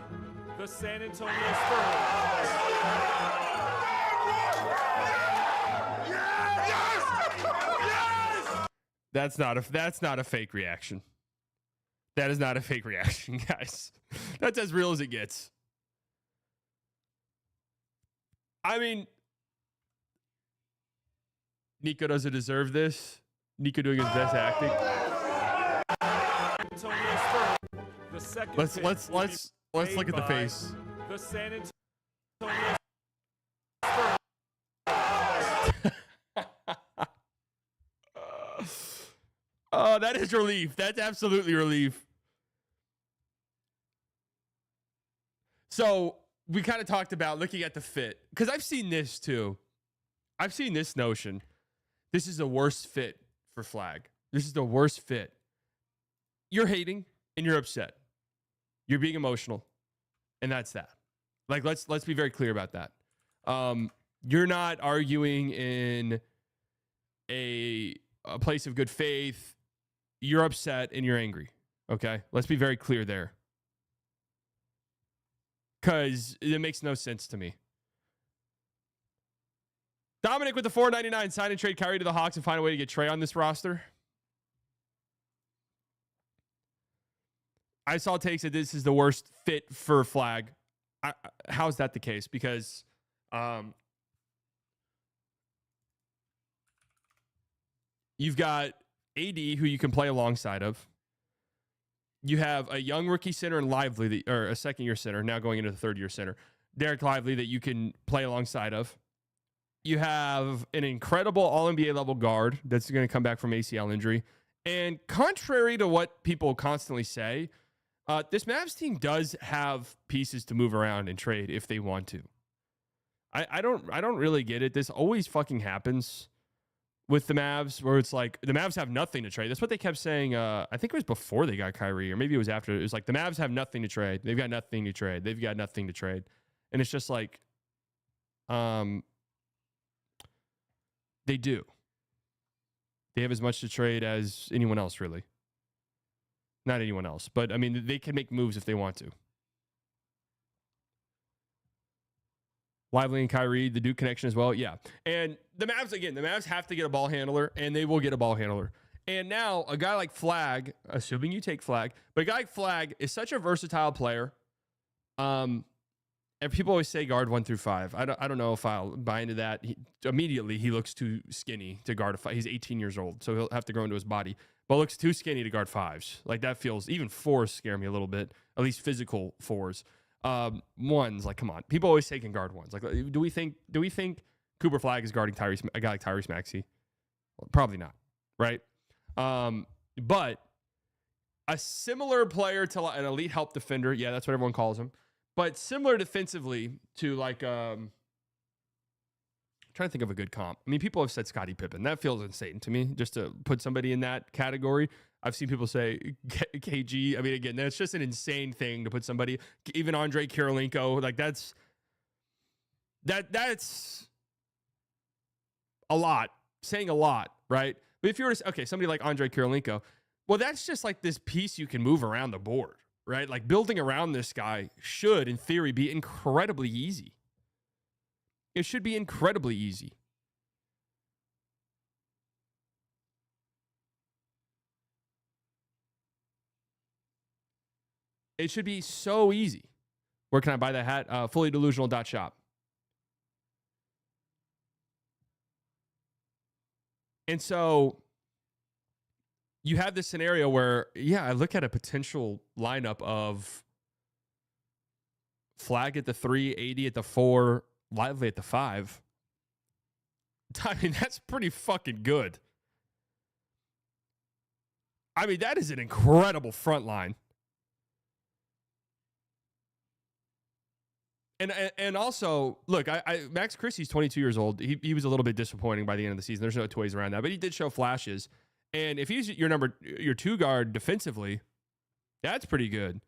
D: the San Antonio Spurs.
A: That's not a fake reaction. That is not a fake reaction, guys. That's as real as it gets. I mean, Nico doesn't deserve this. Nico doing his best acting. Let's look at the face.
D: The San Antonio
A: Oh, that is relief. That's absolutely relief. So we kind of talked about looking at the fit, because I've seen this too. I've seen this notion. This is the worst fit for Flagg. This is the worst fit. You're hating and you're upset. You're being emotional, and that's that. Like, let's be very clear about that. You're not arguing in a place of good faith. You're upset and you're angry. Okay? Let's be very clear there. Because it makes no sense to me. Dominic with the $4.99, sign and trade Kyrie to the Hawks and find a way to get Trey on this roster. I saw takes that this is the worst fit for Flagg. How's that the case? Because you've got AD, who you can play alongside of. You have a young rookie center and Lively, or a second-year center, now going into the third-year center, Derek Lively, that you can play alongside of. You have an incredible All-NBA level guard that's going to come back from ACL injury. And contrary to what people constantly say, this Mavs team does have pieces to move around and trade if they want to. I don't really get it. This always fucking happens with the Mavs, where it's like the Mavs have nothing to trade. That's what they kept saying. I think it was before they got Kyrie, or maybe it was after. It was like the Mavs have nothing to trade. They've got nothing to trade. They've got nothing to trade. And it's just like, they do. They have as much to trade as anyone else, really. Not anyone else, but I mean, they can make moves if they want to. Lively and Kyrie, the Duke connection as well. Yeah. And the Mavs have to get a ball handler, and they will get a ball handler. And now a guy like Flagg, assuming you take Flagg, but a guy like Flagg is such a versatile player. And people always say guard 1 through 5. I don't know if I'll buy into that. Immediately, he looks too skinny to guard a 5. He's 18 years old, so he'll have to grow into his body. But looks too skinny to guard 5s. Like, that feels, even 4s scare me a little bit, at least physical 4s. 1s, like, come on. People always say can guard 1s. Like, do we think Cooper Flagg is guarding a guy like Tyrese Maxey? Well, probably not, right? But a similar player to an elite help defender, yeah, that's what everyone calls him. But similar defensively to, like, I'm trying to think of a good comp. I mean, people have said Scottie Pippen. That feels insane to me, just to put somebody in that category. I've seen people say KG. I mean, again, that's just an insane thing to put somebody, even Andre Kirilenko. Like, that's a lot, saying a lot, right? But if you were to, okay, somebody like Andre Kirilenko, well, that's just like this piece you can move around the board, right? Like, building around this guy should, in theory, be incredibly easy. It should be incredibly easy. It should be so easy. Where can I buy that hat? Fullydelusional.shop. And so you have this scenario where, yeah, I look at a potential lineup of Flagg at the 3, 80 at the 4, Lively at the 5. I mean, that's pretty fucking good. I mean, that is an incredible front line. And also, look, Max Christie's 22 years old. He was a little bit disappointing by the end of the season. There's no two ways around that. But he did show flashes. And if he's your 2 guard defensively, that's pretty good.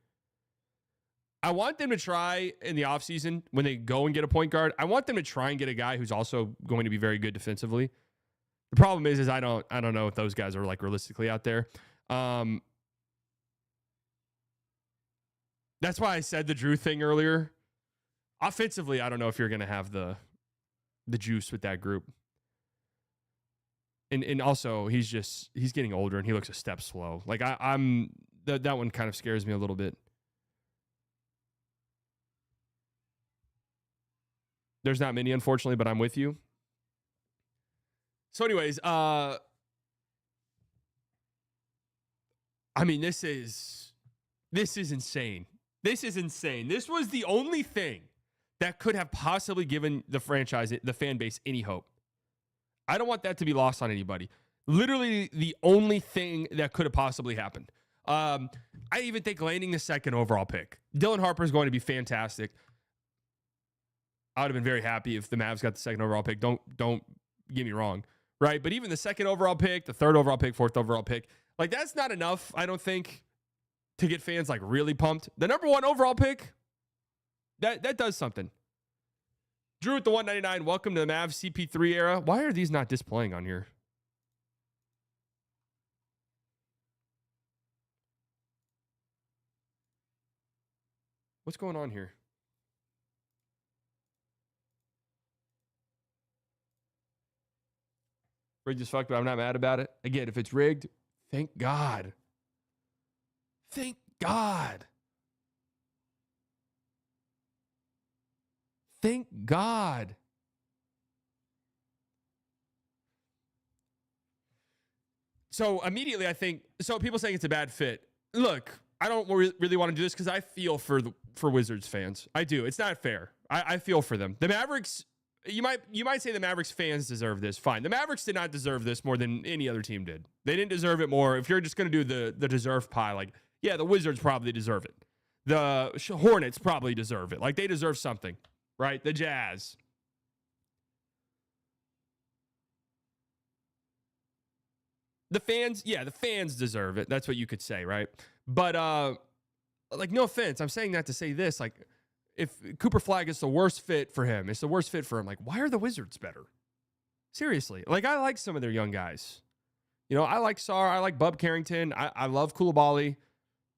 A: I want them to try in the offseason, when they go and get a point guard, I want them to try and get a guy who's also going to be very good defensively. The problem is I don't know if those guys are, like, realistically out there. That's why I said the Drew thing earlier. Offensively, I don't know if you're going to have the juice with that group. And also, he's getting older and he looks a step slow. Like, that one kind of scares me a little bit. There's not many, unfortunately, but I'm with you. So anyways, I mean, this is insane. This is insane. This was the only thing that could have possibly given the franchise, the fan base, any hope. I don't want that to be lost on anybody. Literally the only thing that could have possibly happened. I even think landing the second overall pick. Dylan Harper is going to be fantastic. I would have been very happy if the Mavs got the second overall pick. Don't get me wrong, right? But even the second overall pick, the third overall pick, fourth overall pick, like that's not enough, I don't think, to get fans like really pumped. The number one overall pick, that does something. Drew at the 199. Welcome to the Mavs CP3 era. Why are these not displaying on here? What's going on here? Rigged as fuck, but I'm not mad about it. Again, if it's rigged, thank God. Thank God. Thank God. So immediately I think, so people saying it's a bad fit. Look, I don't really want to do this because I feel for Wizards fans. I do. It's not fair. I feel for them. The Mavericks, you might say the Mavericks fans deserve this. Fine. The Mavericks did not deserve this more than any other team did. They didn't deserve it more. If you're just going to do the deserve pie, like, yeah, the Wizards probably deserve it. The Hornets probably deserve it. Like, they deserve something, right? The Jazz. The fans, yeah, the fans deserve it. That's what you could say, right? But, like, no offense. I'm saying that to say this. Like, if Cooper Flagg is the worst fit for him, it's the worst fit for him. Like, why are the Wizards better? Seriously. Like, I like some of their young guys. You know, I like Sarr. I like Bub Carrington. I love Coulibaly.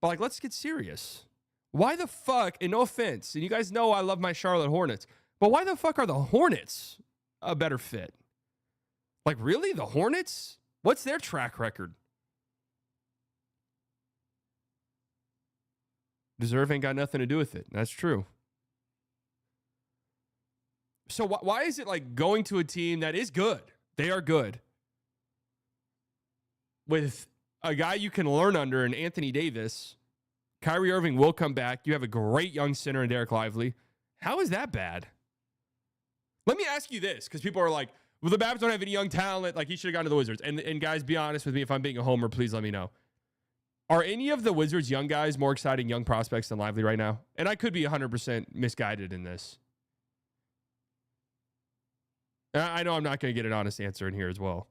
A: But, like, let's get serious. Why the fuck, and no offense, and you guys know I love my Charlotte Hornets, but why the fuck are the Hornets a better fit? Like, really? The Hornets? What's their track record? Deserve ain't got nothing to do with it. That's true. So why is it like going to a team that is good? They are good. With a guy you can learn under in Anthony Davis, Kyrie Irving will come back. You have a great young center in Derek Lively. How is that bad? Let me ask you this, because people are like, well, the Mavs don't have any young talent. Like, he should have gone to the Wizards. And guys, be honest with me. If I'm being a homer, please let me know. Are any of the Wizards' young guys more exciting young prospects than Lively right now? And I could be 100% misguided in this. And I know I'm not going to get an honest answer in here as well.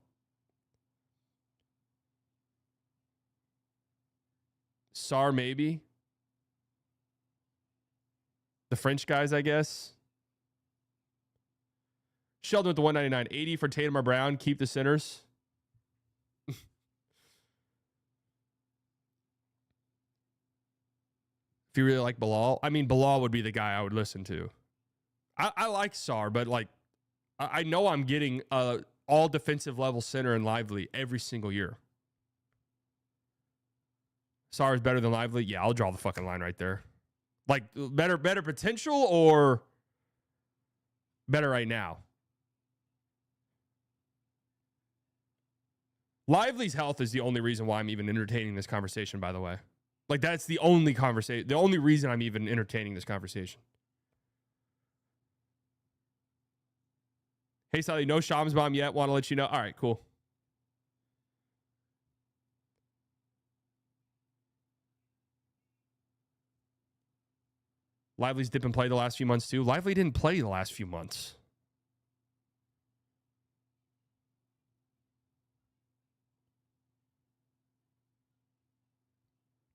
A: Sarr, maybe. The French guys, I guess. Sheldon with the 199. 80 for Tatum or Brown. Keep the centers. If you really like Bilal, I mean, Bilal would be the guy I would listen to. I like Sarr, but like, I know I'm getting all defensive level center and Lively every single year. Sarr is better than Lively. Yeah, I'll draw the fucking line right there. Like, better potential or better right now? Lively's health is the only reason why I'm even entertaining this conversation, by the way. Like, that's the only conversation, the only reason I'm even entertaining this conversation. Hey, Sally, no Shams bomb yet. Want to let you know. All right, cool. Lively's dip and play the last few months, too. Lively didn't play the last few months.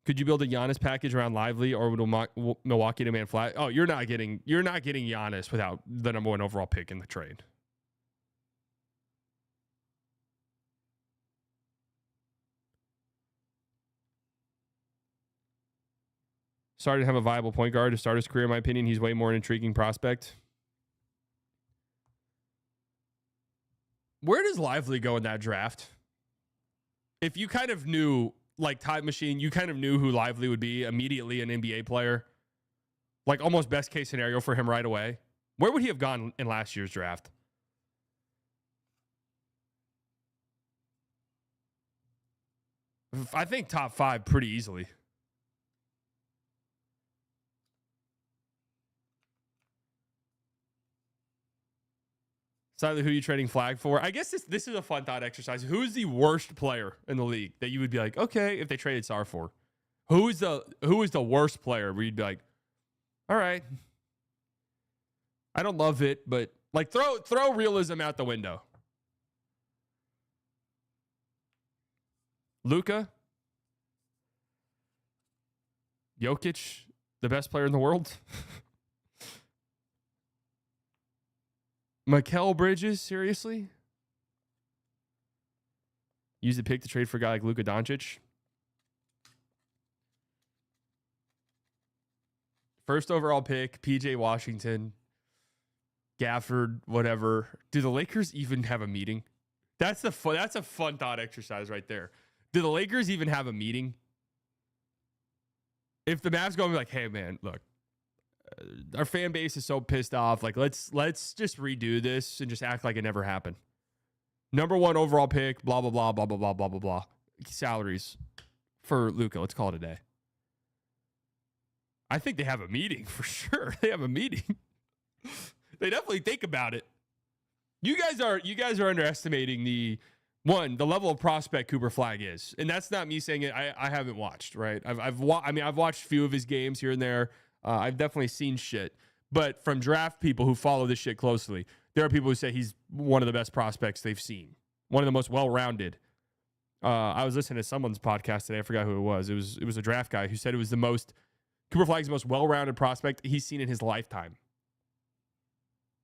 A: Could you build a Giannis package around Lively, or would Milwaukee demand Flagg? Oh, you're not getting Giannis without the number one overall pick in the trade. Started to have a viable point guard to start his career, in my opinion. He's way more an intriguing prospect. Where does Lively go in that draft? If you kind of knew, like Time Machine, you kind of knew who Lively would be immediately, an NBA player, like almost best case scenario for him right away, where would he have gone in last year's draft? I think top 5 pretty easily. Sadly, who are you trading Flagg for? I guess this is a fun thought exercise. Who's the worst player in the league that you would be like, okay, if they traded Sarr for? Who is the worst player where you'd be like, all right, I don't love it, but like throw realism out the window. Luka, Jokic, the best player in the world. Mikal Bridges, seriously? Use the pick to trade for a guy like Luka Doncic. First overall pick, PJ Washington, Gafford, whatever. Do the Lakers even have a meeting? That's a fun thought exercise right there. Do the Lakers even have a meeting? If the Mavs go and be like, hey man, look, our fan base is so pissed off. Like, let's just redo this and just act like it never happened. Number 1 overall pick, blah, blah, blah, blah, blah, blah, blah, blah, blah. Salaries for Luka. Let's call it a day. I think they have a meeting for sure. They have a meeting. They definitely think about it. You guys are underestimating the level of prospect Cooper Flagg is. And that's not me saying it. I haven't watched, right? I've watched a few of his games here and there. I've definitely seen shit. But from draft people who follow this shit closely, there are people who say he's one of the best prospects they've seen. One of the most well-rounded. I was listening to someone's podcast today. I forgot who it was. It was a draft guy who said it was Cooper Flagg's the most well-rounded prospect he's seen in his lifetime.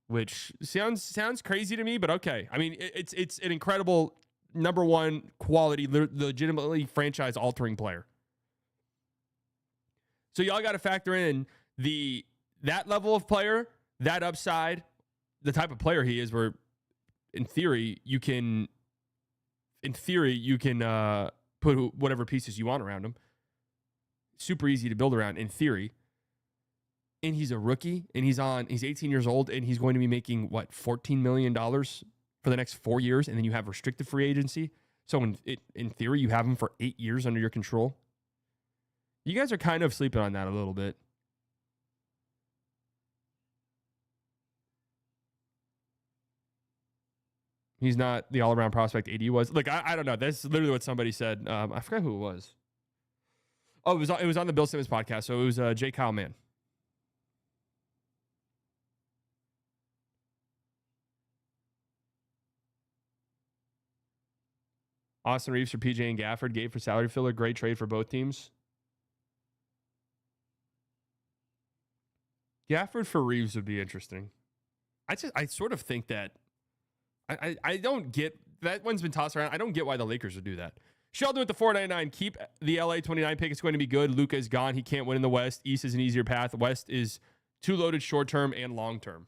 A: Which sounds crazy to me, but okay. I mean, it's an incredible number 1 quality, legitimately franchise-altering player. So y'all got to factor in that level of player, that upside, the type of player he is, where in theory you can put whatever pieces you want around him. Super easy to build around in theory. And he's a rookie, and he's 18 years old, and he's going to be making what, $14 million for the next 4 years, and then you have restricted free agency. So in theory, you have him for 8 years under your control. You guys are kind of sleeping on that a little bit. He's not the all-around prospect AD was. Like, I don't know. That's literally what somebody said. I forgot who it was. Oh, it was on the Bill Simmons podcast. So it was Jay Kyle Mann. Austin Reeves for PJ and Gafford. Gabe for salary filler. Great trade for both teams. Gafford for Reeves would be interesting. I sort of think that I don't get that one's been tossed around. I don't get why the Lakers would do that. Sheldon with the $4.99. Keep the LA 29 pick. It's going to be good. Luka is gone. He can't win in the West. East is an easier path. West is too loaded short term and long term.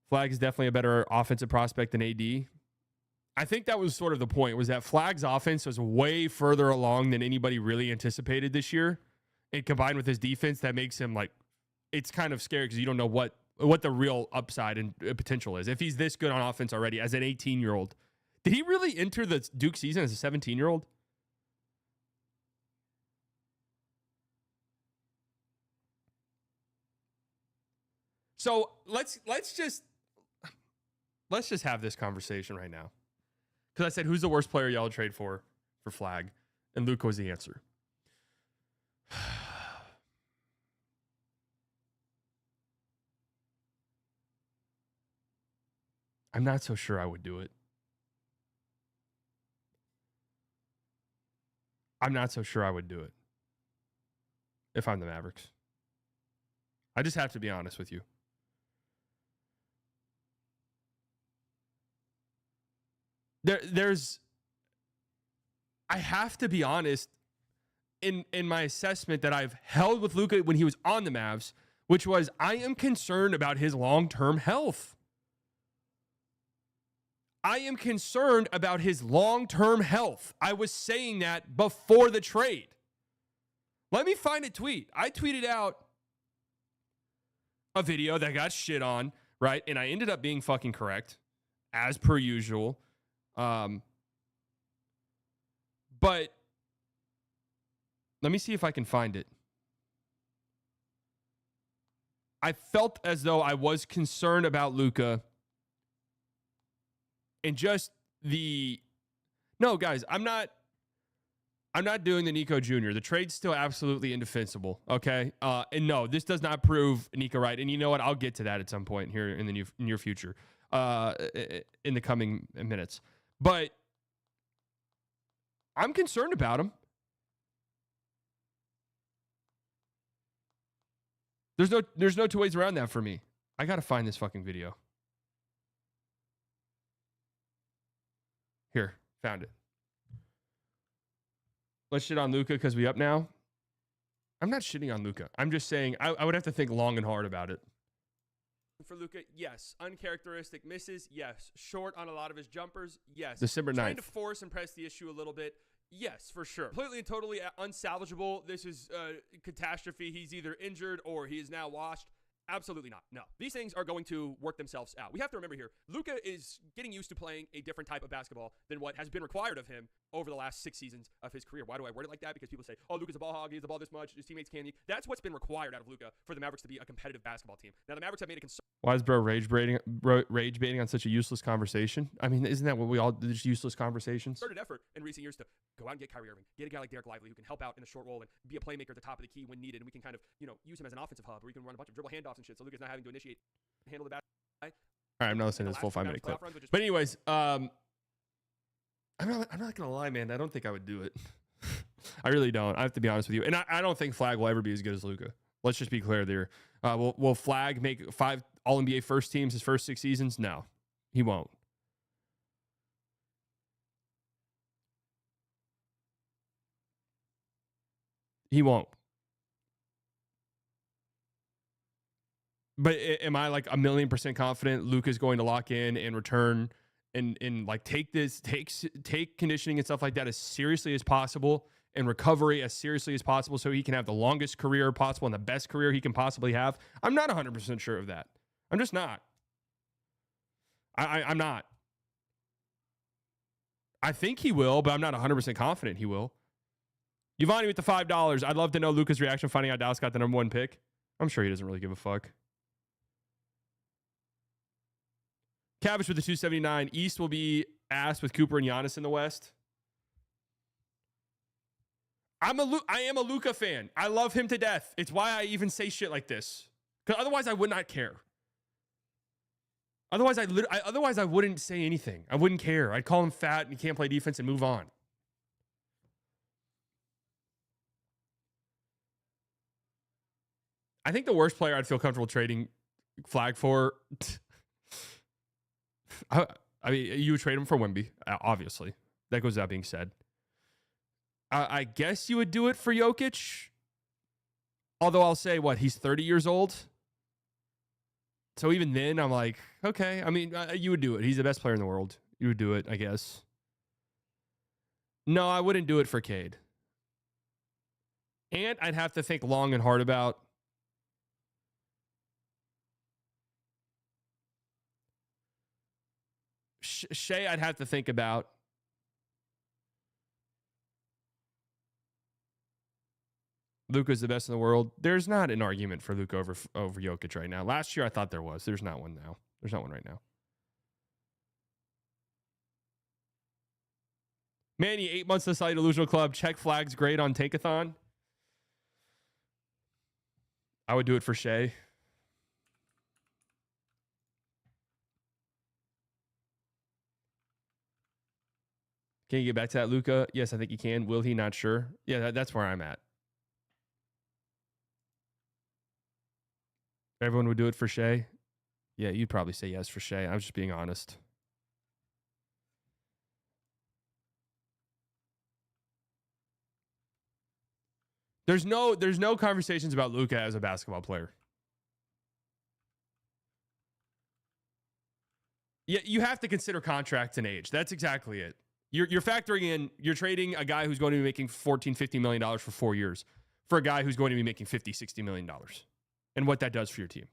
A: Flagg is definitely a better offensive prospect than AD. I think that was sort of the point, was that Flagg's offense was way further along than anybody really anticipated this year. And combined with his defense, that makes him like, it's kind of scary because you don't know what the real upside and potential is. If he's this good on offense already as an 18-year-old. Did he really enter the Duke season as a 17-year-old? So let's just have this conversation right now. Because I said, who's the worst player y'all would trade for Flagg? And Luka was the answer. I'm not so sure I would do it. I'm not so sure I would do it if I'm the Mavericks. I just have to be honest with you. I have to be honest in my assessment that I've held with Luka when he was on the Mavs, which was I am concerned about his long-term health. I am concerned about his long-term health. I was saying that before the trade. Let me find a tweet. I tweeted out a video that got shit on, right? And I ended up being fucking correct, as per usual. But let me see if I can find it. I felt as though I was concerned about Luka and just the no, guys, I'm not doing the Nico Jr. The trade's still absolutely indefensible, okay? And no, this does not prove Nico right. And you know what? I'll get to that at some point here in the near future, in the coming minutes. But I'm concerned about him. There's no two ways around that for me. I got to find this fucking video. Here, found it. Let's shit on Luka because we up now. I'm not shitting on Luka. I'm just saying I would have to think long and hard about it. For Luka, yes. Uncharacteristic misses, yes. Short on a lot of his jumpers, yes. December 9th. Trying to force and press the issue a little bit, yes, for sure. Completely and totally unsalvageable. This is a catastrophe. He's either injured or he is now washed. Absolutely not. No. These things are going to work themselves out. We have to remember here, Luka is getting used to playing a different type of basketball than what has been required of him over the last 6 seasons of his career. Why do I word it like that? Because people say, oh, Luka's a ball hog. He has the ball this much. His teammates can't. That's what's been required out of Luka for the Mavericks to be a competitive basketball team. Now, the Mavericks have made a concern. Why is bro rage baiting on such a useless conversation? I mean, isn't that what we all do? Just useless conversations? Started effort in recent years to go out and get Kyrie Irving, get a guy like Derek Lively who can help out in the short roll and be a playmaker at the top of the key when needed, and we can kind of, use him as an offensive hub, where we can run a bunch of dribble handoffs and shit, so Luka's not having to handle the basketball. All right, I'm not listening to this full 5-minute clip. But anyways, I'm not gonna lie, man. I don't think I would do it. I really don't. I have to be honest with you, and I don't think Flagg will ever be as good as Luka. Let's just be clear there. Will Flagg make 5 All-NBA first teams his first 6 seasons? No, he won't. He won't. But am I like 1,000,000% confident Luka's going to lock in and return and like take conditioning and stuff like that as seriously as possible and recovery as seriously as possible so he can have the longest career possible and the best career he can possibly have? I'm not 100% sure of that. I'm just not. I'm not. I think he will, but I'm not 100% confident he will. Giovanni with the $5. I'd love to know Luka's reaction finding out Dallas got the #1 pick. I'm sure he doesn't really give a fuck. Cabbage with the 279. East will be ass with Cooper and Giannis in the West. I am a Luka fan. I love him to death. It's why I even say shit like this. Because otherwise I would not care. Otherwise I wouldn't say anything. I wouldn't care. I'd call him fat and he can't play defense and move on. I think the worst player I'd feel comfortable trading Flagg for. I mean, you would trade him for Wemby, obviously. That goes without being said. I guess you would do it for Jokic. Although I'll say, he's 30 years old. So even then, I'm like, okay. I mean, you would do it. He's the best player in the world. You would do it, I guess. No, I wouldn't do it for Cade. And I'd have to think long and hard about Shea. I'd have to think about. Luka's the best in the world. There's not an argument for Luka over Jokic right now. Last year, I thought there was. There's not one now. There's not one right now. Manny, 8 months to the Sally Delusional Club. Check Flagg's grade on Tankathon. I would do it for Shea. Can you get back to that, Luka? Yes, I think he can. Will he? Not sure. Yeah, that's where I'm at. Everyone would do it for Shea? Yeah, you'd probably say yes for Shea. I was just being honest. There's no conversations about Luka as a basketball player. Yeah, you have to consider contracts and age. That's exactly it. You're factoring in, you're trading a guy who's going to be making $14-15 million for 4 years for a guy who's going to be making $50-60 million. And what that does for your team.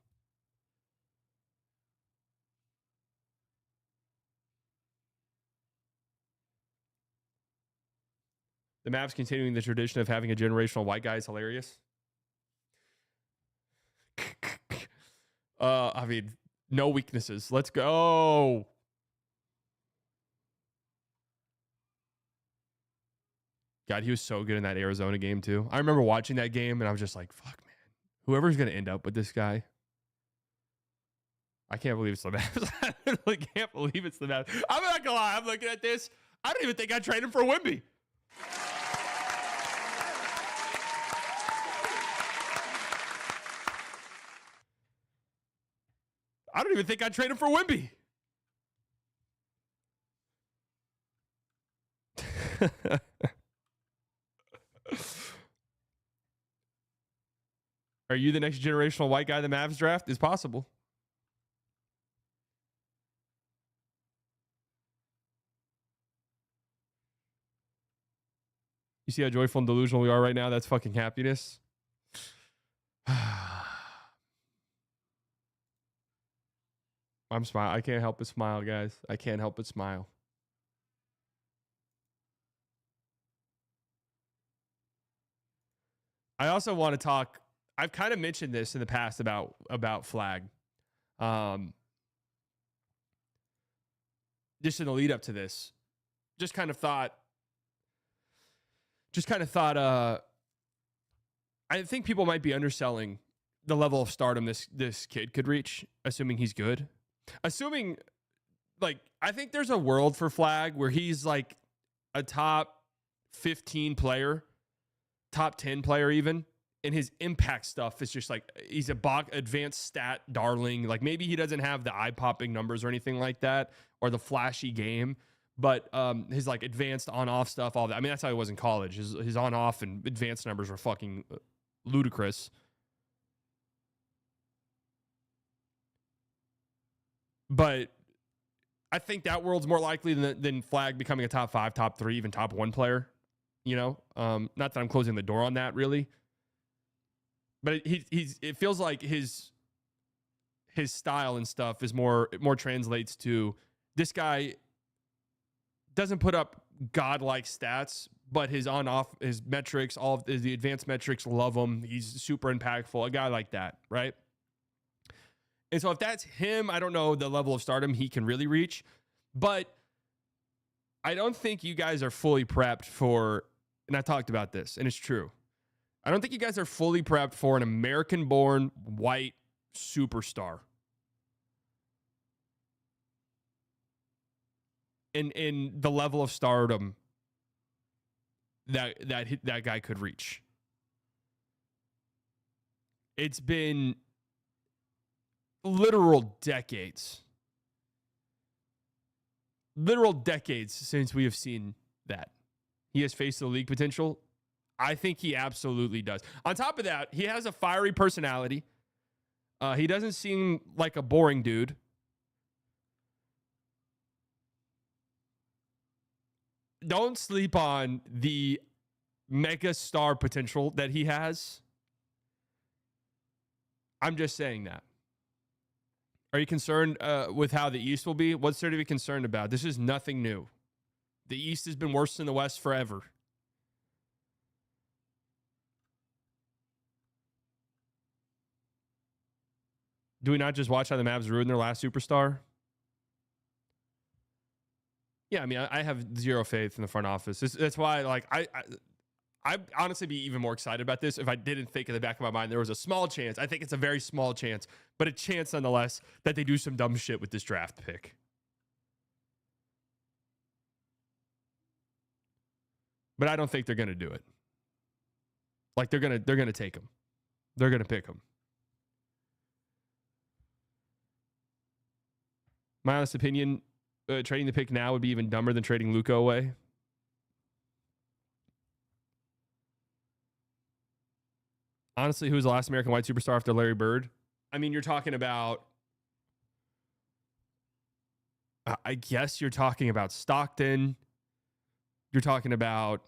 A: The Mavs continuing the tradition of having a generational white guy is hilarious. I mean, no weaknesses. Let's go. God, he was so good in that Arizona game too. I remember watching that game and I was just like, fuck, man. Whoever's going to end up with this guy. I can't believe it's the Mavs. I really can't believe it's the Mavs. I'm not going to lie. I'm looking at this. I don't even think I'd trade him for Wemby. I don't even think I'd trade him for Wemby. Are you the next generational white guy the Mavs draft? Is possible. You see how joyful and delusional we are right now? That's fucking happiness. I'm smiling. I can't help but smile, guys. I can't help but smile. I also want to talk. I've kind of mentioned this in the past about Flagg. Just in the lead up to this, just kind of thought. I think people might be underselling the level of stardom this kid could reach, assuming he's good. Assuming, like, I think there's a world for Flagg where he's like a top 15 player, top 10 player even, and his impact stuff is just like, he's a advanced stat darling. Like, maybe he doesn't have the eye-popping numbers or anything like that, or the flashy game, but his like advanced on-off stuff, all that. I mean, that's how he was in college. His on-off and advanced numbers were fucking ludicrous. But I think that world's more likely than Flagg becoming a top 5, top 3, even top 1 player. You know, not that I'm closing the door on that really, but it feels like his style and stuff is more translates to this guy doesn't put up godlike stats, but his on-off, his metrics, all of the advanced metrics, love him. He's super impactful, a guy like that, right? And so if that's him, I don't know the level of stardom he can really reach, but I don't think you guys are fully prepped for, and I talked about this, and it's true. I don't think you guys are fully prepped for an American-born white superstar. In the level of stardom that guy could reach. It's been literal decades since we have seen that. He has faced the league potential. I think he absolutely does. On top of that, he has a fiery personality. He doesn't seem like a boring dude. Don't sleep on the mega star potential that he has. I'm just saying that. Are you concerned with how the East will be? What's there to be concerned about? This is nothing new. The East has been worse than the West forever. Do we not just watch how the Mavs ruined their last superstar? Yeah, I mean, I have zero faith in the front office. That's why, like, I'd honestly be even more excited about this if I didn't think in the back of my mind there was a small chance. I think it's a very small chance, but a chance nonetheless that they do some dumb shit with this draft pick. But I don't think they're gonna do it. Like they're gonna take him. They're gonna pick him. My honest opinion, trading the pick now would be even dumber than trading Luka away. Honestly, who was the last American white superstar after Larry Bird? I mean, you're talking about, I guess you're talking about Stockton. You're talking about,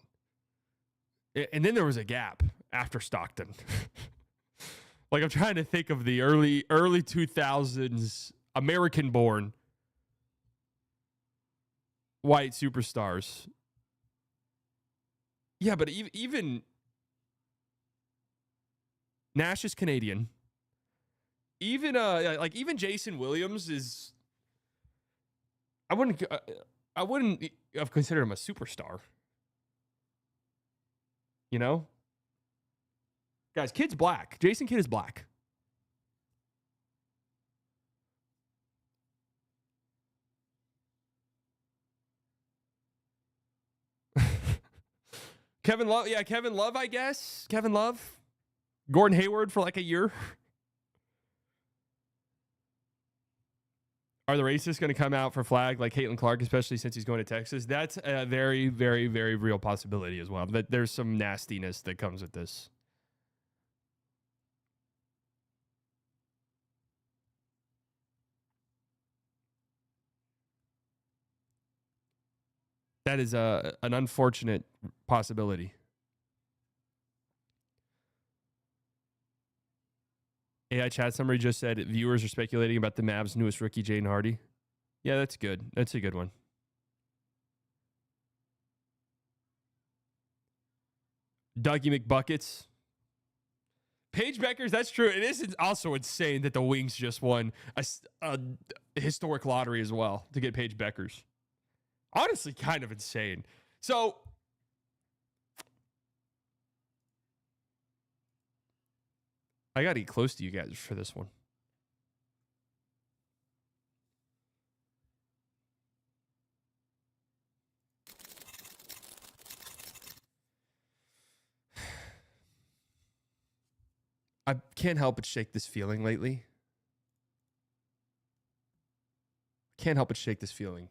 A: and then there was a gap after Stockton. Like, I'm trying to think of the early 2000s American-born white superstars. Yeah, but even Nash is Canadian. Even Jason Williams is. I wouldn't have considered him a superstar. You know? Guys, Kidd's black. Jason Kidd is black. Kevin Love. Yeah, Kevin Love, I guess. Kevin Love. Gordon Hayward for like a year. Are the racists going to come out for Flagg like Caitlin Clark, especially since he's going to Texas? That's a very, very, very real possibility as well. That there's some nastiness that comes with this. That is an unfortunate possibility. AI chat summary just said viewers are speculating about the Mavs' newest rookie, Jaden Hardy. Yeah, that's good. That's a good one. Dougie McBuckets. Paige Beckers, that's true. It is also insane that the Wings just won a historic lottery as well to get Paige Beckers. Honestly, kind of insane. So, I got to get close to you guys for this one. I can't help but shake this feeling lately. Can't help but shake this feeling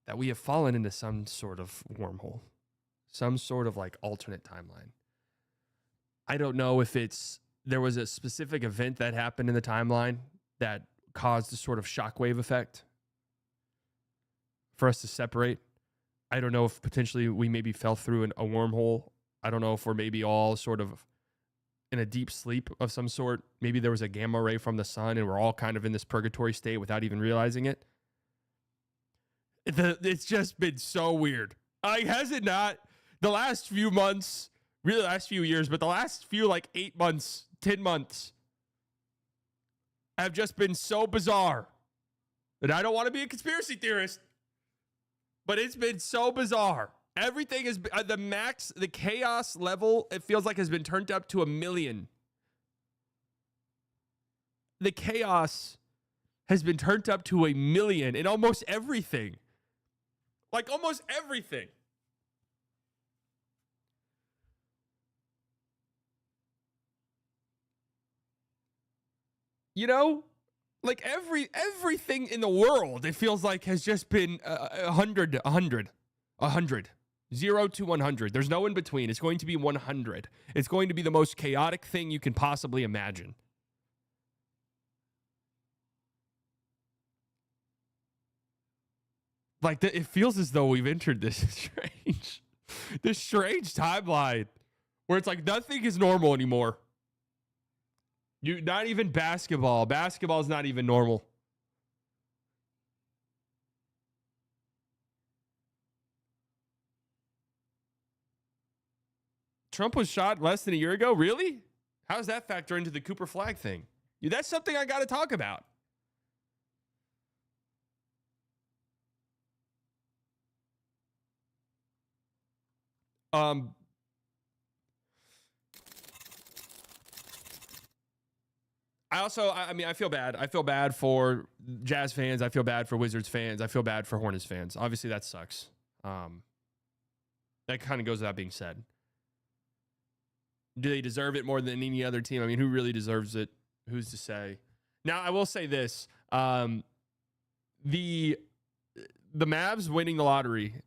A: that we have fallen into some sort of wormhole, some sort of like alternate timeline. I don't know if there was a specific event that happened in the timeline that caused a sort of shockwave effect for us to separate. I don't know if potentially we maybe fell through a wormhole. I don't know if we're maybe all sort of in a deep sleep of some sort. Maybe there was a gamma ray from the sun and we're all kind of in this purgatory state without even realizing it. It's just been so weird. Has it not? The last few months, really the last few years, but the last few like 8 months, 10 months have just been so bizarre. And I don't want to be a conspiracy theorist, but it's been so bizarre. Everything is the max, the chaos level, it feels like has been turned up to 1,000,000. The chaos has been turned up to 1,000,000 in almost everything. Like almost everything. You know, like everything in the world, it feels like has just been 100. 0 to 100. There's no in between. It's going to be 100. It's going to be the most chaotic thing you can possibly imagine. Like, it feels as though we've entered this strange timeline where it's like nothing is normal anymore. Not even basketball. Basketball is not even normal. Trump was shot less than a year ago? Really? How does that factor into the Cooper Flagg thing? That's something I got to talk about. I feel bad. I feel bad for Jazz fans. I feel bad for Wizards fans. I feel bad for Hornets fans. Obviously, that sucks. That kind of goes without being said. Do they deserve it more than any other team? I mean, who really deserves it? Who's to say? Now, I will say this. The Mavs winning the lottery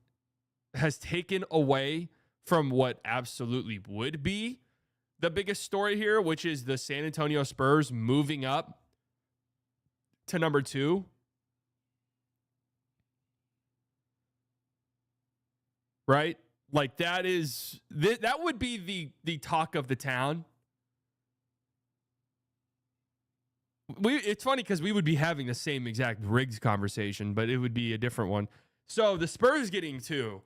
A: has taken away from what absolutely would be the biggest story here, which is the San Antonio Spurs moving up to number 2. Right? Like that would be the talk of the town. It's funny because we would be having the same exact Riggs conversation, but it would be a different one. So the Spurs getting 2,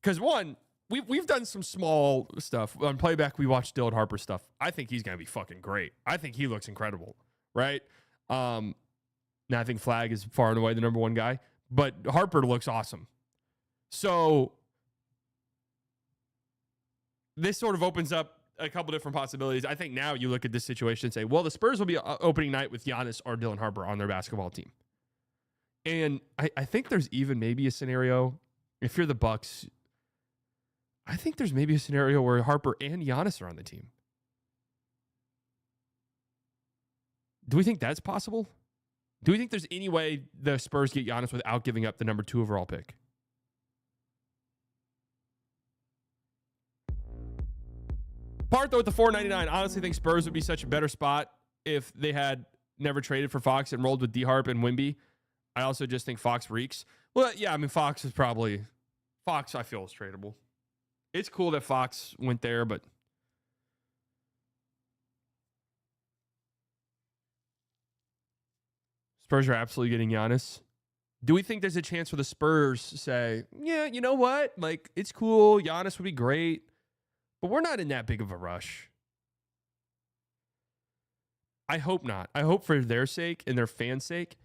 A: because one, we've done some small stuff on playback. We watched Dylan Harper stuff. I think he's gonna be fucking great. I think he looks incredible, right? Now I think Flagg is far and away the number 1 guy, but Harper looks awesome. So this sort of opens up a couple different possibilities. I think now you look at this situation and say, well, the Spurs will be opening night with Giannis or Dylan Harper on their basketball team. And I think there's even maybe a scenario, if you're the Bucks, I think there's maybe a scenario where Harper and Giannis are on the team. Do we think that's possible? Do we think there's any way the Spurs get Giannis without giving up the number 2 overall pick? Part though with the $4.99, I honestly think Spurs would be such a better spot if they had never traded for Fox and rolled with D-Harp and Wemby. I also just think Fox reeks. Well, yeah, I mean, Fox I feel is tradable. It's cool that Fox went there, but Spurs are absolutely getting Giannis. Do we think there's a chance for the Spurs to say, yeah, you know what? Like, it's cool. Giannis would be great. But we're not in that big of a rush. I hope not. I hope for their sake and their fans' sake,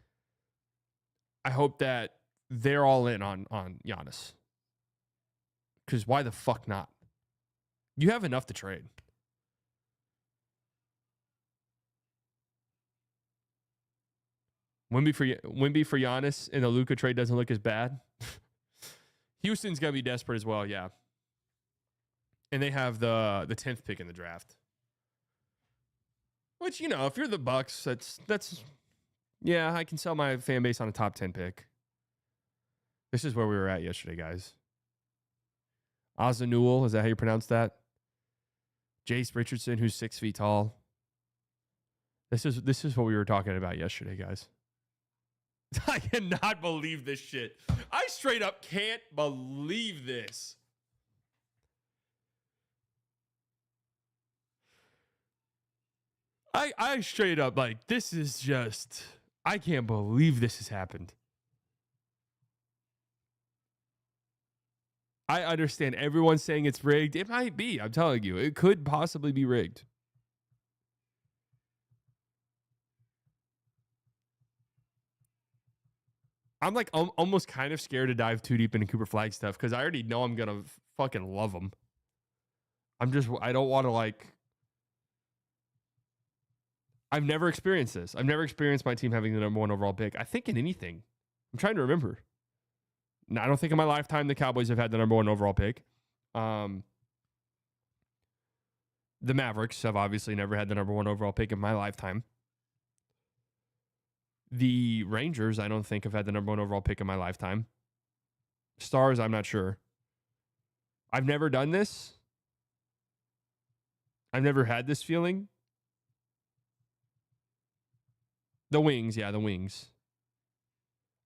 A: I hope that they're all in on Giannis. Because why the fuck not? You have enough to trade. Wemby for Giannis and the Luka trade doesn't look as bad. Houston's going to be desperate as well, yeah. And they have the 10th pick in the draft. Which, you know, if you're the Bucks, that's yeah, I can sell my fan base on a top 10 pick. This is where we were at yesterday, guys. Azanul, is that how you pronounce that? Jace Richardson, who's 6 feet tall. This is what we were talking about yesterday, guys. I cannot believe this shit. I straight up can't believe this. I straight up, like, this is just, I can't believe this has happened. I understand everyone's saying it's rigged. It might be. I'm telling you, it could possibly be rigged. I'm like almost kind of scared to dive too deep into Cooper Flagg stuff because I already know I'm going to fucking love him. I don't want to like, I've never experienced this. I've never experienced my team having the number 1 overall pick. I think in anything. I'm trying to remember. No, I don't think in my lifetime the Cowboys have had the number 1 overall pick. The Mavericks have obviously never had the number 1 overall pick in my lifetime. The Rangers, I don't think, have had the number 1 overall pick in my lifetime. Stars, I'm not sure. I've never done this. I've never had this feeling. The Wings, yeah, the Wings.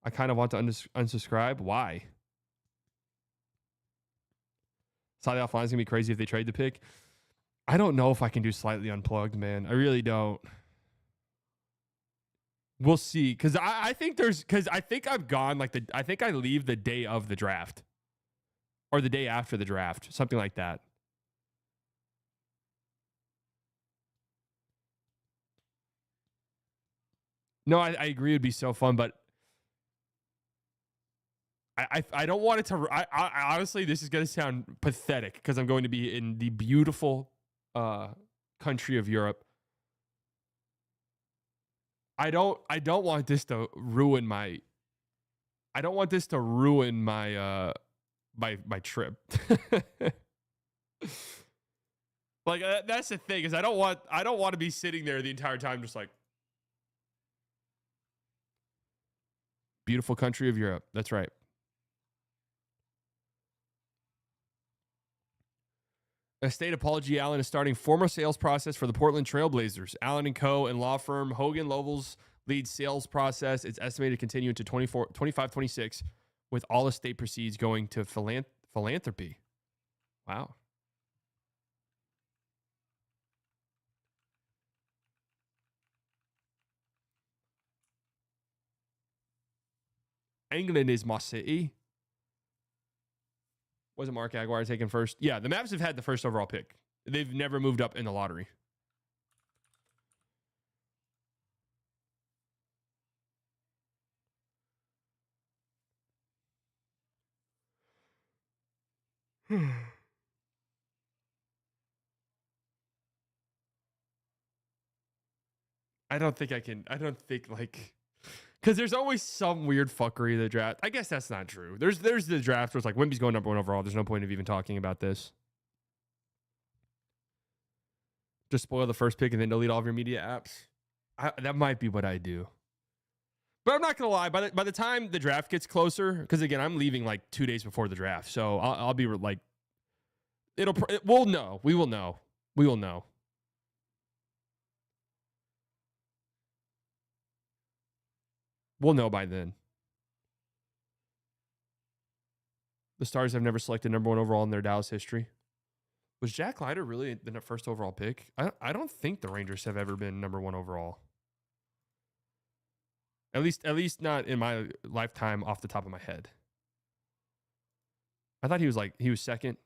A: I kind of want to unsubscribe. Why? Slightly offline is going to be crazy if they trade the pick. I don't know if I can do slightly unplugged, man. I really don't. We'll see. Because I think I've gone I think I leave the day of the draft. Or the day after the draft. Something like that. No, I agree. It'd be so fun, but I don't want it to. I honestly, this is going to sound pathetic because I'm going to be in the beautiful country of Europe. I don't want this to ruin my. I don't want this to ruin my my trip. Like that's the thing is I don't want to be sitting there the entire time just like. Beautiful country of Europe. That's right. A state apology. Allen is starting formal sales process for the Portland Trailblazers. Allen & Co. and law firm Hogan Lovells leads sales process. It's estimated to continue into 25-26 with all estate proceeds going to philanthropy. Wow. England is my city. Wasn't Mark Aguirre taken first? Yeah, the Mavs have had the first overall pick. They've never moved up in the lottery. I don't think I can. I don't think like, because there's always some weird fuckery in the draft. I guess that's not true. There's the draft where it's like Wemby's going number 1 overall. There's no point of even talking about this. Just spoil the first pick and then delete all of your media apps. That might be what I do. But I'm not gonna lie. By the time the draft gets closer, because again, I'm leaving like 2 days before the draft, so I'll be like, we'll know. We will know. We will know. We'll know by then. The Stars have never selected number 1 overall in their Dallas history. Was Jack Leiter really the first overall pick? I don't think the Rangers have ever been number 1 overall. At least not in my lifetime off the top of my head. I thought he was second.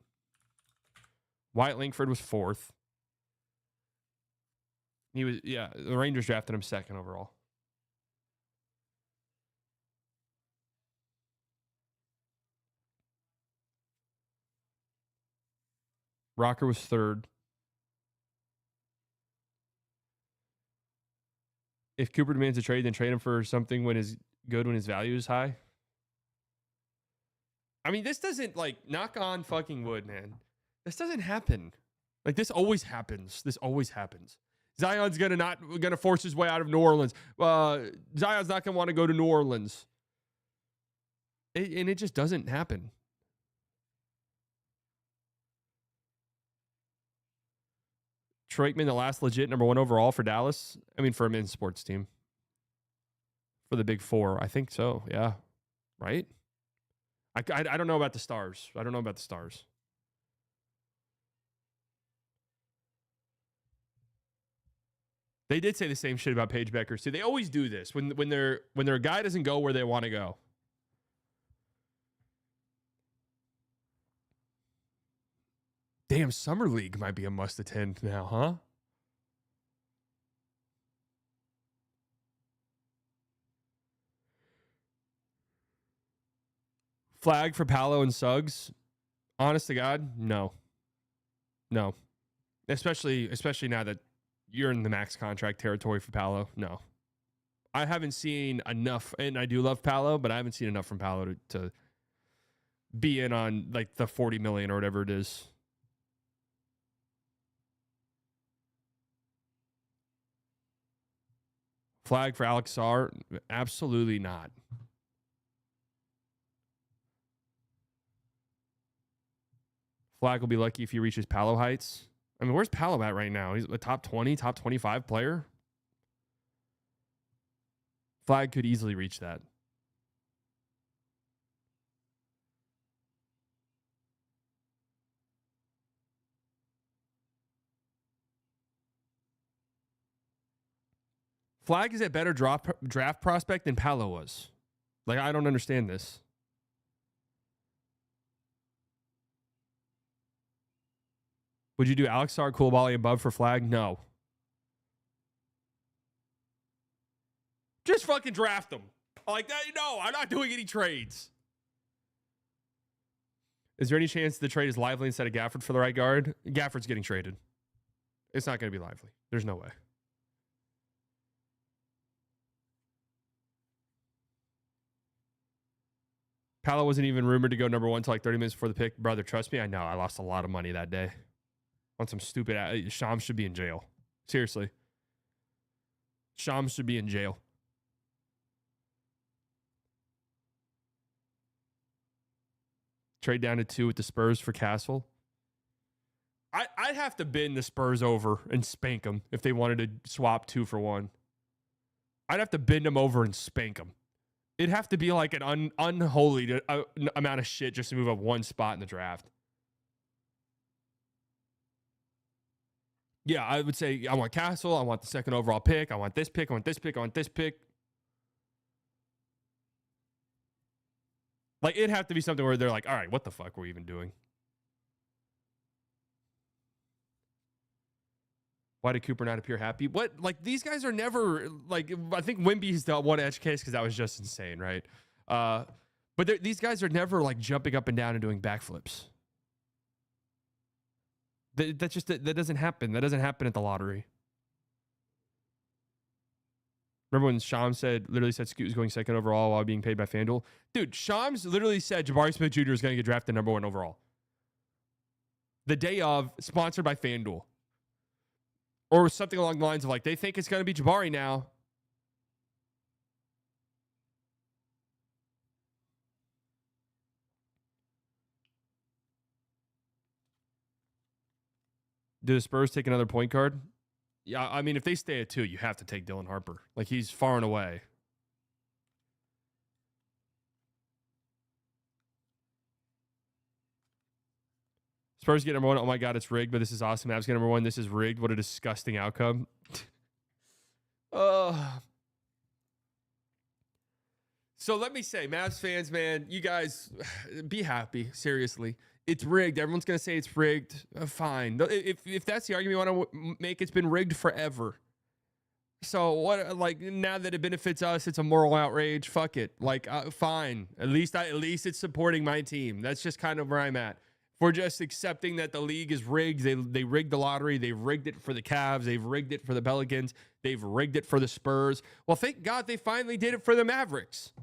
A: Wyatt Langford was 4th. The Rangers drafted him 2nd overall. Rocker was 3rd. If Cooper demands a trade, then trade him for something when his value is high. I mean, this doesn't, like, knock on fucking wood, man. This doesn't happen. Like, this always happens. This always happens. Zion's gonna force his way out of New Orleans. Zion's not gonna want to go to New Orleans. And it just doesn't happen. Troy Aikman, the last legit number 1 overall for Dallas. I mean, for a men's sports team. For the Big Four. I think so. Yeah. Right? I don't know about the Stars. I don't know about the Stars. They did say the same shit about Paige Beckers too. They always do this when their guy doesn't go where they want to go. Damn, Summer League might be a must attend now, huh? Flagg for Paolo and Suggs. Honest to God, no. Especially now that you're in the max contract territory for Paolo. No. I haven't seen enough, and I do love Paolo, but I haven't seen enough from Paolo to be in on like the 40 million or whatever it is. Flagg for Alex Sarr? Absolutely not. Flagg will be lucky if he reaches Paolo heights. I mean, where's Paolo at right now? He's a top 20, top 25 player. Flagg could easily reach that. Flagg is a better draft prospect than Paolo was. Like, I don't understand this. Would you do Alex Sarr, Koulibaly above for Flagg? No. Just fucking draft them. Like that. No, I'm not doing any trades. Is there any chance the trade is Lively instead of Gafford for the right guard? Gafford's getting traded. It's not going to be Lively. There's no way. Paolo wasn't even rumored to go number 1 until like 30 minutes before the pick. Brother, trust me, I know. I lost a lot of money that day. On some stupid... Shams should be in jail. Seriously. Shams should be in jail. Trade down to 2 with the Spurs for Castle. I'd have to bend the Spurs over and spank them if they wanted to swap 2 for 1. I'd have to bend them over and spank them. It'd have to be like an unholy amount of shit just to move up 1 spot in the draft. Yeah, I would say I want Castle. I want the 2nd overall pick. I want this pick. I want this pick. I want this pick. Like, it'd have to be something where they're like, all right, what the fuck were we even doing? Why did Cooper not appear happy? What? Like, these guys are never, like, I think Wemby's the one edge case because that was just insane, right? But these guys are never, like, jumping up and down and doing backflips. That doesn't happen. That doesn't happen at the lottery. Remember when Shams literally said Scoot was going second overall while being paid by FanDuel? Dude, Shams literally said Jabari Smith Jr. is going to get drafted number 1 overall. The day of, sponsored by FanDuel. Or something along the lines of like, they think it's going to be Jabari now. Do the Spurs take another point guard? Yeah, I mean, if they stay at 2, you have to take Dylan Harper. Like, he's far and away. Spurs get number 1. Oh, my God, it's rigged, but this is awesome. Mavs get number 1. This is rigged. What a disgusting outcome. So let me say, Mavs fans, man, you guys be happy. Seriously. It's rigged. Everyone's going to say it's rigged. Fine. If that's the argument you want to make, it's been rigged forever. So what? Like, now that it benefits us, it's a moral outrage. Fuck it. Like, fine. At least it's supporting my team. That's just kind of where I'm at. If we're just accepting that the league is rigged, they rigged the lottery. They've rigged it for the Cavs. They've rigged it for the Pelicans. They've rigged it for the Spurs. Well, thank God they finally did it for the Mavericks.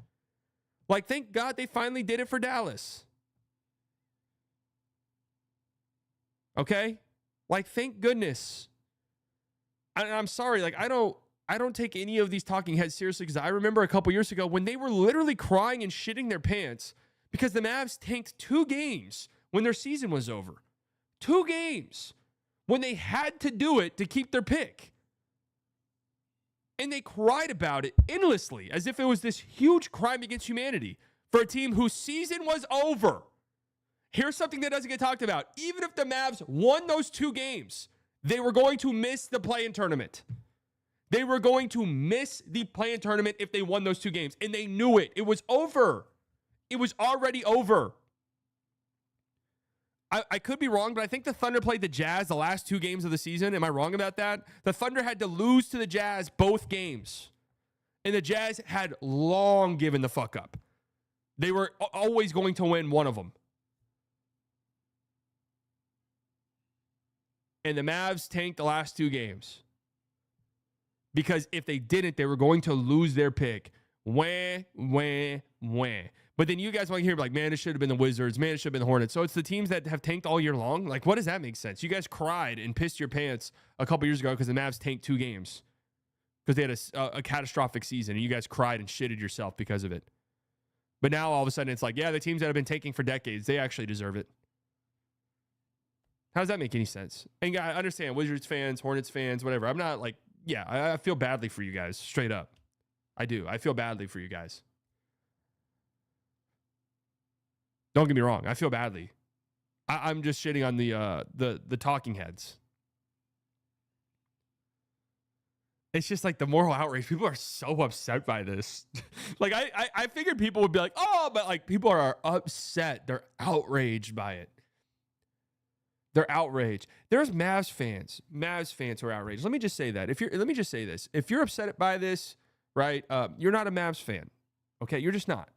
A: Like, thank God they finally did it for Dallas. Okay? Like, thank goodness. I'm sorry. Like, I don't take any of these talking heads seriously, because I remember a couple years ago when they were literally crying and shitting their pants because the Mavs tanked 2 games when their season was over. 2 games when they had to do it to keep their pick. And they cried about it endlessly as if it was this huge crime against humanity for a team whose season was over. Here's something that doesn't get talked about. Even if the Mavs won those 2 games, they were going to miss the play-in tournament. They were going to miss the play-in tournament if they won those 2 games. And they knew it. It was over. It was already over. I could be wrong, but I think the Thunder played the Jazz the last 2 games of the season. Am I wrong about that? The Thunder had to lose to the Jazz both games. And the Jazz had long given the fuck up. They were always going to win one of them. And the Mavs tanked the last 2 games. Because if they didn't, they were going to lose their pick. Wah, wah, wah. But then you guys want to hear like, man, it should have been the Wizards. Man, it should have been the Hornets. So it's the teams that have tanked all year long. Like, what does that make sense? You guys cried and pissed your pants a couple years ago because the Mavs tanked 2 games. Because they had a catastrophic season. And you guys cried and shitted yourself because of it. But now all of a sudden it's like, yeah, the teams that have been tanking for decades, they actually deserve it. How does that make any sense? And I understand Wizards fans, Hornets fans, whatever. I'm not like, yeah, I feel badly for you guys, straight up. I do. I feel badly for you guys. Don't get me wrong. I feel badly. I'm just shitting on the talking heads. It's just like the moral outrage. People are so upset by this. Like, I figured people would be like, oh, but like people are upset. They're outraged by it. They're outraged. There's Mavs fans who are outraged. Let me just say that. Let me just say this. If you're upset by this, right, you're not a Mavs fan. Okay, you're just not.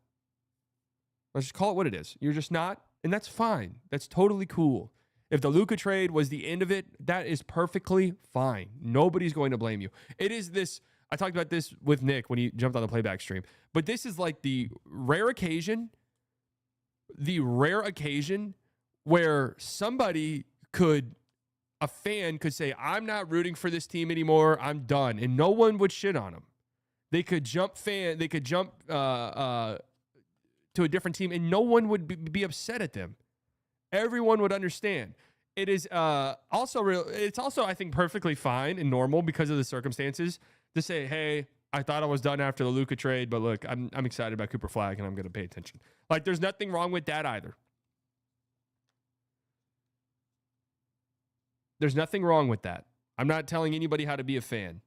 A: Let's just call it what it is. You're just not, and that's fine. That's totally cool. If the Luka trade was the end of it, that is perfectly fine. Nobody's going to blame you. It is this, I talked about this with Nick when he jumped on the playback stream, but this is like the rare occasion where a fan could say, I'm not rooting for this team anymore. I'm done. And no one would shit on them. They could jump to a different team and no one would be upset at them. Everyone would understand. It is also real. It's also, I think, perfectly fine and normal because of the circumstances to say, hey, I thought I was done after the Luka trade, but look, I'm excited about Cooper Flagg and I'm going to pay attention. Like, there's nothing wrong with that either. There's nothing wrong with that. I'm not telling anybody how to be a fan.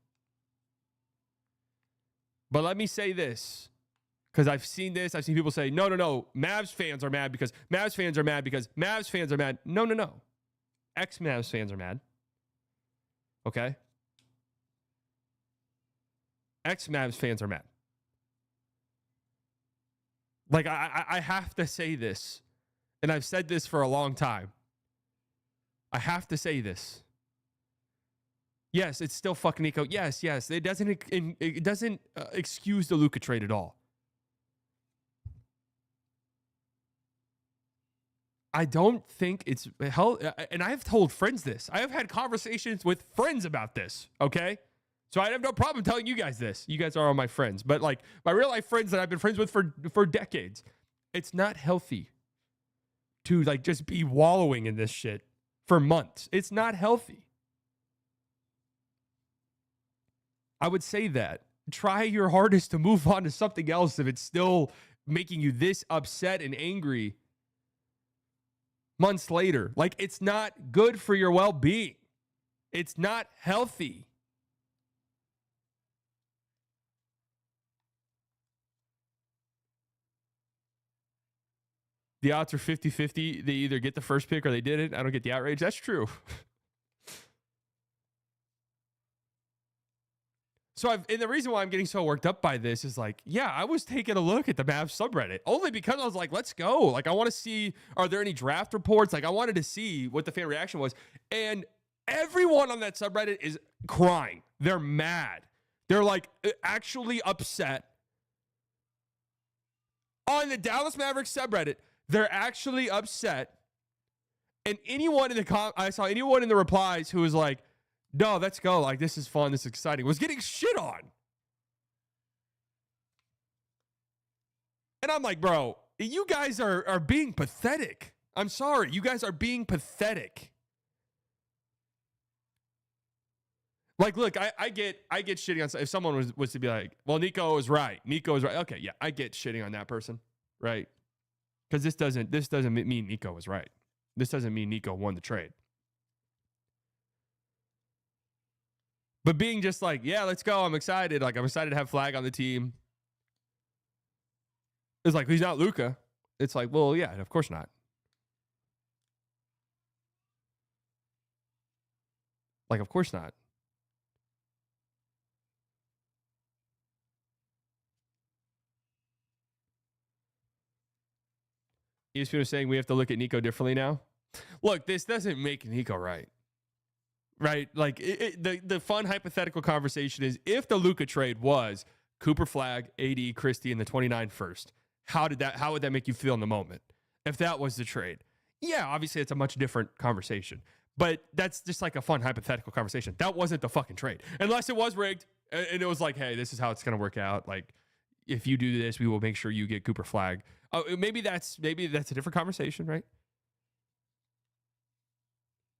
A: But let me say this, because I've seen this. I've seen people say, no, Mavs fans are mad because Mavs fans are mad because Mavs fans are mad. No. Ex-Mavs fans are mad. Okay? Ex-Mavs fans are mad. Like, I have to say this, and I've said this for a long time. I have to say this. Yes, it's still fucking Nico. Yes. It doesn't excuse the Luka trade at all. I don't think it's hell. And I've told friends this. I have had conversations with friends about this. Okay. So I have no problem telling you guys this. You guys are all my friends. But like my real life friends that I've been friends with for decades, it's not healthy to like just be wallowing in this shit for months. It's not healthy. I would say that. Try your hardest to move on to something else if it's still making you this upset and angry months later. Like, it's not good for your well-being. It's not healthy. The odds are 50-50. They either get the first pick or they didn't. I don't get the outrage. That's true. And the reason why I'm getting so worked up by this is like, yeah, I was taking a look at the Mavs subreddit only because I was like, let's go. Like, I want to see, are there any draft reports? Like, I wanted to see what the fan reaction was. And everyone on that subreddit is crying. They're mad. They're like actually upset. On the Dallas Mavericks subreddit, they're actually upset. And anyone in the I saw anyone in the replies who was like, no, let's go. Like, this is fun. This is exciting. Was getting shit on. And I'm like, bro, you guys are being pathetic. I'm sorry. You guys are being pathetic. Like, look, I get shitting on, if someone was to be like, well, Nico is right. Nico is right. Okay, yeah, I get shitting on that person, right? Because this doesn't mean Nico was right. This doesn't mean Nico won the trade. But being just like, yeah, let's go. I'm excited. Like, I'm excited to have Flagg on the team. It's like, he's not Luka. It's like, well, yeah, of course not. Like, of course not. ESPN was saying we have to look at Nico differently now. Look, this doesn't make Nico right. Right? Like, the fun hypothetical conversation is, if the Luka trade was Cooper, Flagg, AD, Christie, and the 29 first, how would that make you feel in the moment? If that was the trade. Yeah, obviously it's a much different conversation. But that's just like a fun hypothetical conversation. That wasn't the fucking trade. Unless it was rigged and it was like, hey, this is how it's going to work out. Like, if you do this, we will make sure you get Cooper, Flagg. Oh, maybe that's a different conversation, right?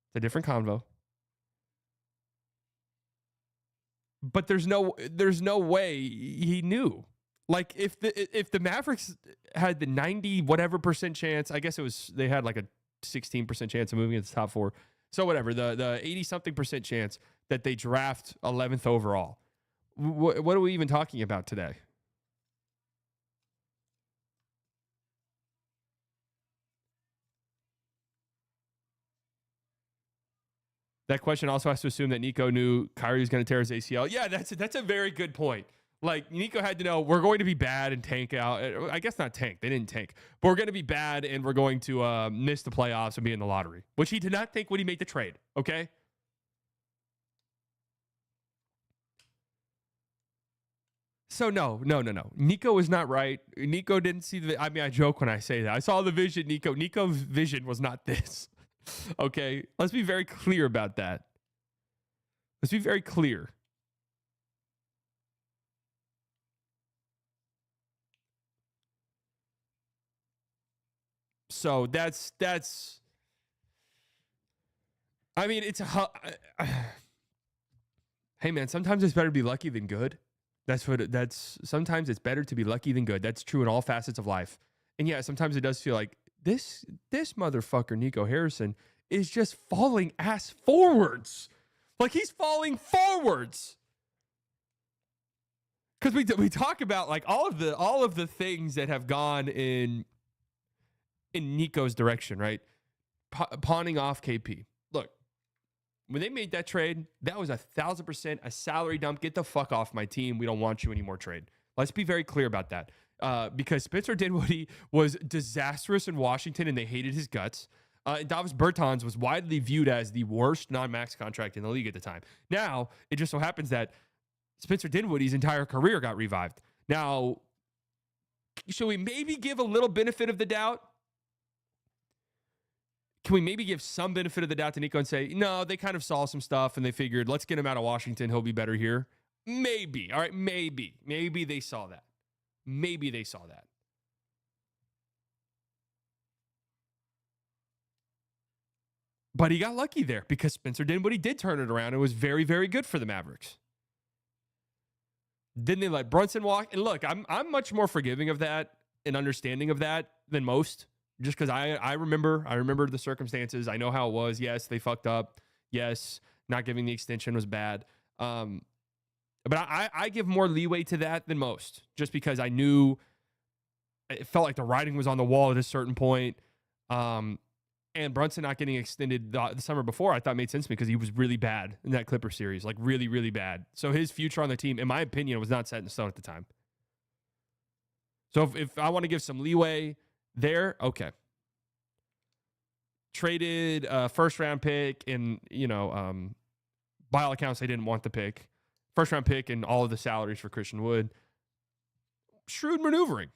A: It's a different convo. But there's no way he knew. Like, if the Mavericks had the 90 whatever percent chance, I guess they had like a 16% chance of moving into the top 4. So whatever, the 80 something percent chance that they draft 11th overall. What are we even talking about today? That question also has to assume that Nico knew Kyrie was going to tear his ACL. Yeah, that's a very good point. Like, Nico had to know we're going to be bad and tank out. I guess not tank. They didn't tank. But we're going to be bad and we're going to miss the playoffs and be in the lottery, which he did not think when he made the trade. Okay? So no. Nico was not right. Nico didn't see I joke when I say that. I saw the vision, Nico. Nico's vision was not this. Okay, let's be very clear about that. Let's be very clear. So that's. I mean, hey man, sometimes it's better to be lucky than good. Sometimes it's better to be lucky than good. That's true in all facets of life. And yeah, sometimes it does feel like this motherfucker, Nico Harrison, is just falling ass forwards. Like, he's falling forwards. Because we talk about like all of the things that have gone in Nico's direction, right? Pawning off KP. Look, when they made that trade, that was 1,000% a salary dump. Get the fuck off my team. We don't want you anymore trade. Let's be very clear about that. Because Spencer Dinwiddie was disastrous in Washington and they hated his guts. Davis Bertans was widely viewed as the worst non-max contract in the league at the time. Now, it just so happens that Spencer Dinwiddie's entire career got revived. Now, should we maybe give a little benefit of the doubt? Can we maybe give some benefit of the doubt to Nico and say, no, they kind of saw some stuff and they figured, let's get him out of Washington. He'll be better here. Maybe. All right, maybe. Maybe they saw that. Maybe they saw that. But he got lucky there because Spencer Dinwiddie did turn it around and was very, very good for the Mavericks. Then they let Brunson walk. And look, I'm much more forgiving of that and understanding of that than most. Just because I remember the circumstances. I know how it was. Yes, they fucked up. Yes, not giving the extension was bad. But I give more leeway to that than most, just because I knew it felt like the writing was on the wall at a certain point. And Brunson not getting extended the summer before, I thought made sense to me because he was really bad in that Clipper series, like really, really bad. So his future on the team, in my opinion, was not set in stone at the time. So if I want to give some leeway there, okay. Traded a first-round pick, and, by all accounts, they didn't want the pick. First-round pick and all of the salaries for Christian Wood. Shrewd maneuvering.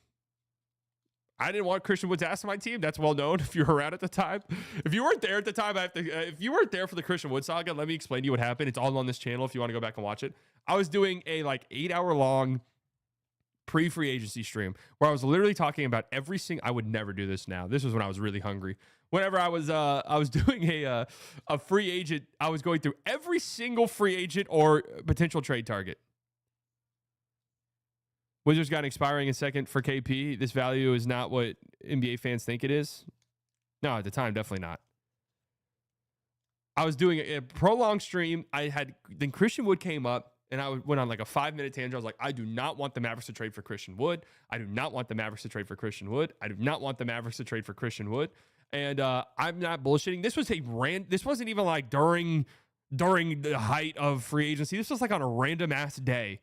A: I didn't want Christian Wood's ass on my team. That's well known if you were around at the time. If you weren't there at the time, if you weren't there for the Christian Wood saga, let me explain to you what happened. It's all on this channel if you want to go back and watch it. I was doing a 8-hour-long pre-free agency stream where I was literally talking about every single. I would never do this now. This was when I was really hungry. Whenever I was doing a free agent, I was going through every single free agent or potential trade target. Wizards got an expiring in second for KP. This value is not what NBA fans think it is. No, at the time, definitely not. I was doing a prolonged stream. Then Christian Wood came up, and I went on like a 5-minute tangent. I was like, I do not want the Mavericks to trade for Christian Wood. I do not want the Mavericks to trade for Christian Wood. I do not want the Mavericks to trade for Christian Wood. And I'm not bullshitting. This was This wasn't even like during the height of free agency. This was like on a random ass day.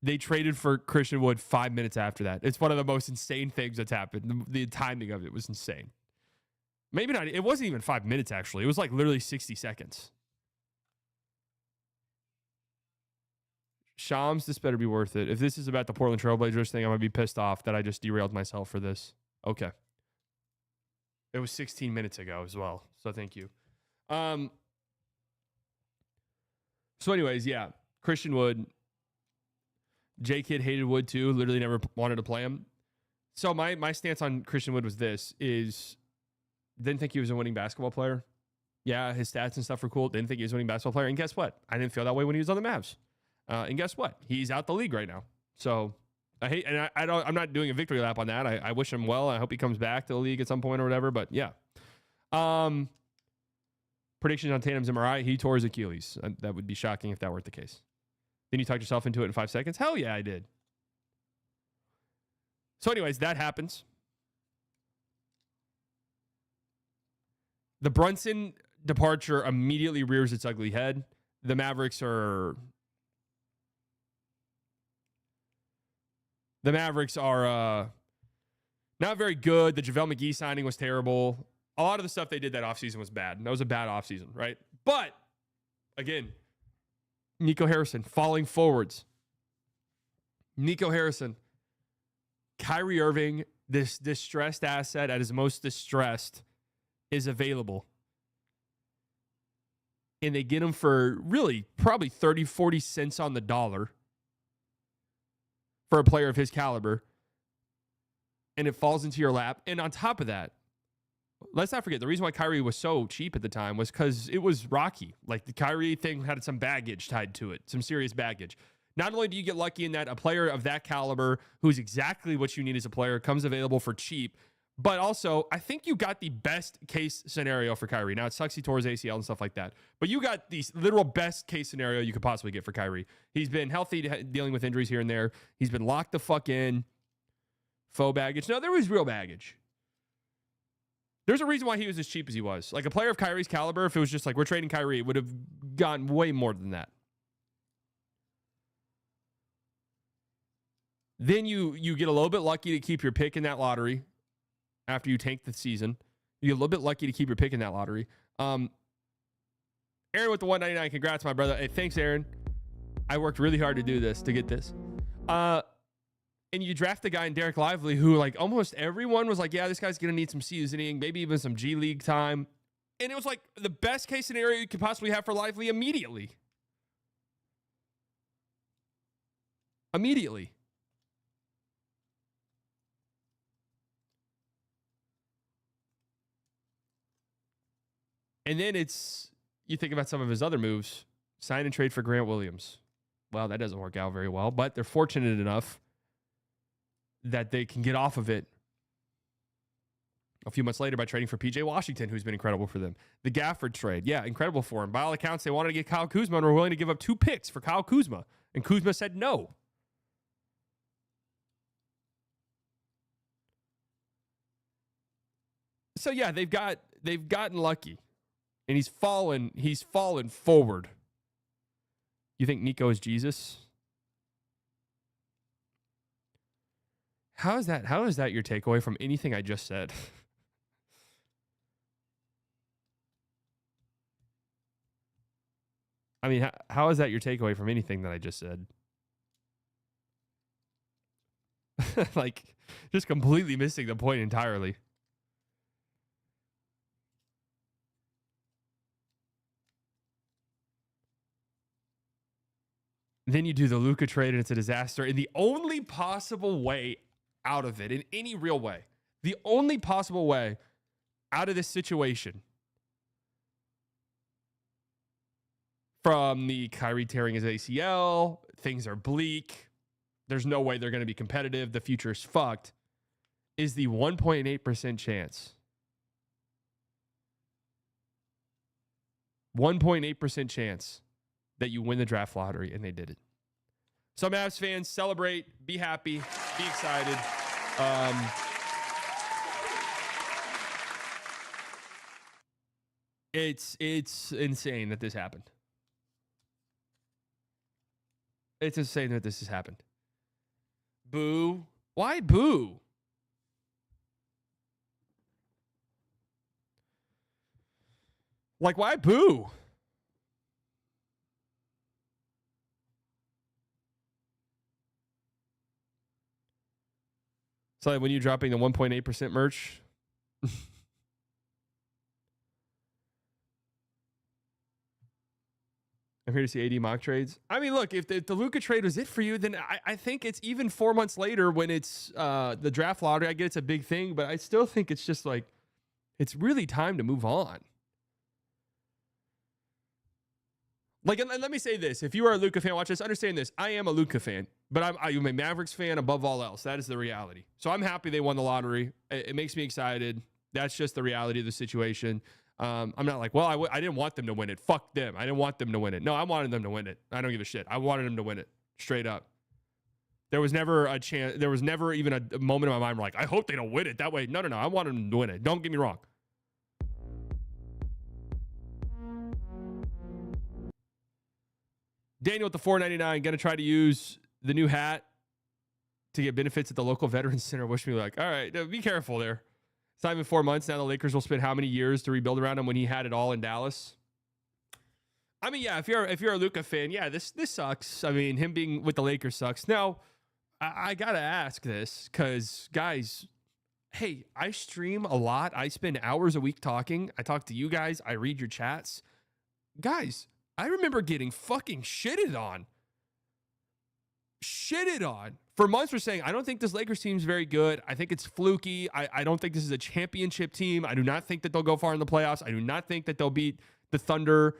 A: They traded for Christian Wood 5 minutes after that. It's one of the most insane things that's happened. The timing of it was insane. Maybe not. It wasn't even 5 minutes, actually. It was like literally 60 seconds. Shams, this better be worth it. If this is about the Portland Trailblazers thing, I'm going to be pissed off that I just derailed myself for this. Okay. It was 16 minutes ago as well, so thank you. So anyways, yeah. Christian Wood. J-Kid hated Wood too. Literally never wanted to play him. So my stance on Christian Wood was didn't think he was a winning basketball player. Yeah, his stats and stuff were cool. Didn't think he was a winning basketball player. And guess what? I didn't feel that way when he was on the Mavs. And guess what? He's out the league right now. So I'm not doing a victory lap on that. I wish him well. I hope he comes back to the league at some point or whatever. But yeah. Predictions on Tatum's MRI. He tore his Achilles. That would be shocking if that weren't the case. Then you talked yourself into it in 5 seconds? Hell yeah, I did. So anyways, that happens. The Brunson departure immediately rears its ugly head. The Mavericks are not very good. The JaVale McGee signing was terrible. A lot of the stuff they did that offseason was bad. And that was a bad offseason, right? But, again, Nico Harrison falling forwards. Nico Harrison. Kyrie Irving, this distressed asset at his most distressed, is available. And they get him for really probably 30, 40 cents on the dollar for a player of his caliber. And it falls into your lap. And on top of that, let's not forget, the reason why Kyrie was so cheap at the time was because it was rocky. Like, the Kyrie thing had some baggage tied to it, some serious baggage. Not only do you get lucky in that a player of that caliber, who's exactly what you need as a player, comes available for cheap, but also, I think you got the best case scenario for Kyrie. Now, it sucks he tore his ACL and stuff like that, but you got the literal best case scenario you could possibly get for Kyrie. He's been healthy, dealing with injuries here and there. He's been locked the fuck in. Faux baggage. No, there was real baggage. There's a reason why he was as cheap as he was. Like, a player of Kyrie's caliber, if it was just like, we're trading Kyrie, it would have gotten way more than that. Then you get a little bit lucky to keep your pick in that lottery after you tank the season. You get a little bit lucky to keep your pick in that lottery. Aaron with the 199. Congrats, my brother. Hey, thanks, Aaron. I worked really hard to do this, to get this. And you draft the guy in Derek Lively who, like, almost everyone was like, yeah, this guy's going to need some seasoning, maybe even some G League time. And it was like the best case scenario you could possibly have for Lively immediately. Immediately. And then you think about some of his other moves. Sign and trade for Grant Williams. Well, that doesn't work out very well, but they're fortunate enough that they can get off of it a few months later by trading for PJ Washington, who's been incredible for them. The Gafford trade, yeah, incredible for him. By all accounts, they wanted to get Kyle Kuzma and were willing to give up 2 picks for Kyle Kuzma, and Kuzma said no. So yeah, they've gotten lucky, and he's fallen forward. You think Nico is Jesus? How is that your takeaway from anything I just said? I mean, how is that your takeaway from anything that I just said? Like, just completely missing the point entirely. Then you do the Luka trade, and it's a disaster. And the only possible way out of it, in any real way, the only possible way out of this situation, from the Kyrie tearing his ACL, things are bleak, there's no way they're going to be competitive, the future's fucked, is the 1.8% chance. 1.8% chance that you win the draft lottery, and they did it. So Mavs fans, celebrate, be happy, be excited. It's insane that this happened. It's insane that this has happened. Boo. Why boo? Like, why boo? So when you're dropping the 1.8% merch, I'm here to see AD mock trades. I mean, look, if the Luka trade was it for you, then I think it's even 4 months later when it's the draft lottery. I get it's a big thing, but I still think it's just like, it's really time to move on. Like, and let me say this. If you are a Luka fan, watch this, understand this. I am a Luka fan, but I'm a Mavericks fan above all else. That is the reality. So I'm happy they won the lottery. It makes me excited. That's just the reality of the situation. I'm not like, well, I didn't want them to win it. Fuck them. I didn't want them to win it. No, I wanted them to win it. I don't give a shit. I wanted them to win it. Straight up. There was never a chance. There was never even a moment in my mind where like, I hope they don't win it that way. No. I wanted them to win it. Don't get me wrong. Daniel with the $4.99 going to try to use the new hat to get benefits at the local Veterans Center. Wish me like, all right, be careful there. It's not even 4 months. Now the Lakers will spend how many years to rebuild around him when he had it all in Dallas? I mean, yeah, if you're a Luka fan, yeah, this sucks. I mean, him being with the Lakers sucks. Now, I got to ask this because, guys, hey, I stream a lot. I spend hours a week talking. I talk to you guys. I read your chats. Guys, I remember getting fucking shitted on. For months we're saying, I don't think this Lakers team is very good. I think it's fluky. I don't think this is a championship team. I do not think that they'll go far in the playoffs. I do not think that they'll beat the Thunder.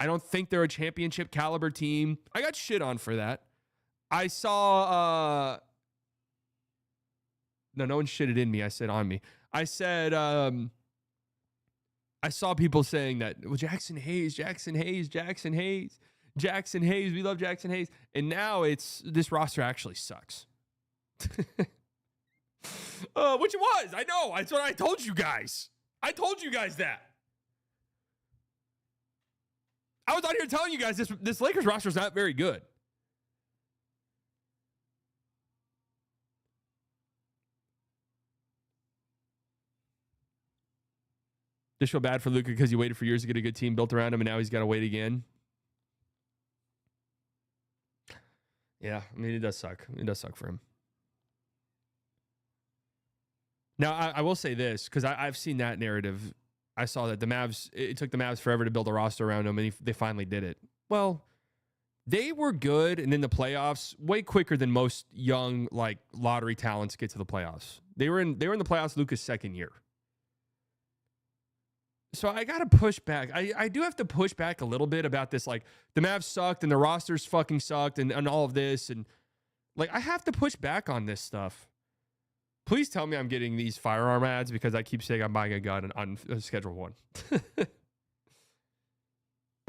A: I don't think they're a championship caliber team. I got shit on for that. I saw, no one shitted in me. I said on me. I said, I saw people saying that, well, Jackson Hayes, we love Jackson Hayes. And now it's, this roster actually sucks. Which it was. I know. That's what I told you guys. I told you guys that. I was out here telling you guys this Lakers roster is not very good. Just feel bad for Luka because he waited for years to get a good team built around him, and now he's got to wait again. Yeah, I mean, it does suck. It does suck for him. Now, I will say this, because I've seen that narrative. I saw that the Mavs, it took the Mavs forever to build a roster around him, and they finally did it. Well, they were good, and in the playoffs, way quicker than most young, like, lottery talents get to the playoffs. They were in the playoffs Luka's second year. So I got to push back. I do have to push back a little bit about this. Like, the Mavs sucked and the rosters fucking sucked and all of this. And, like, I have to push back on this stuff. Please tell me I'm getting these firearm ads because I keep saying I'm buying a gun on Schedule 1.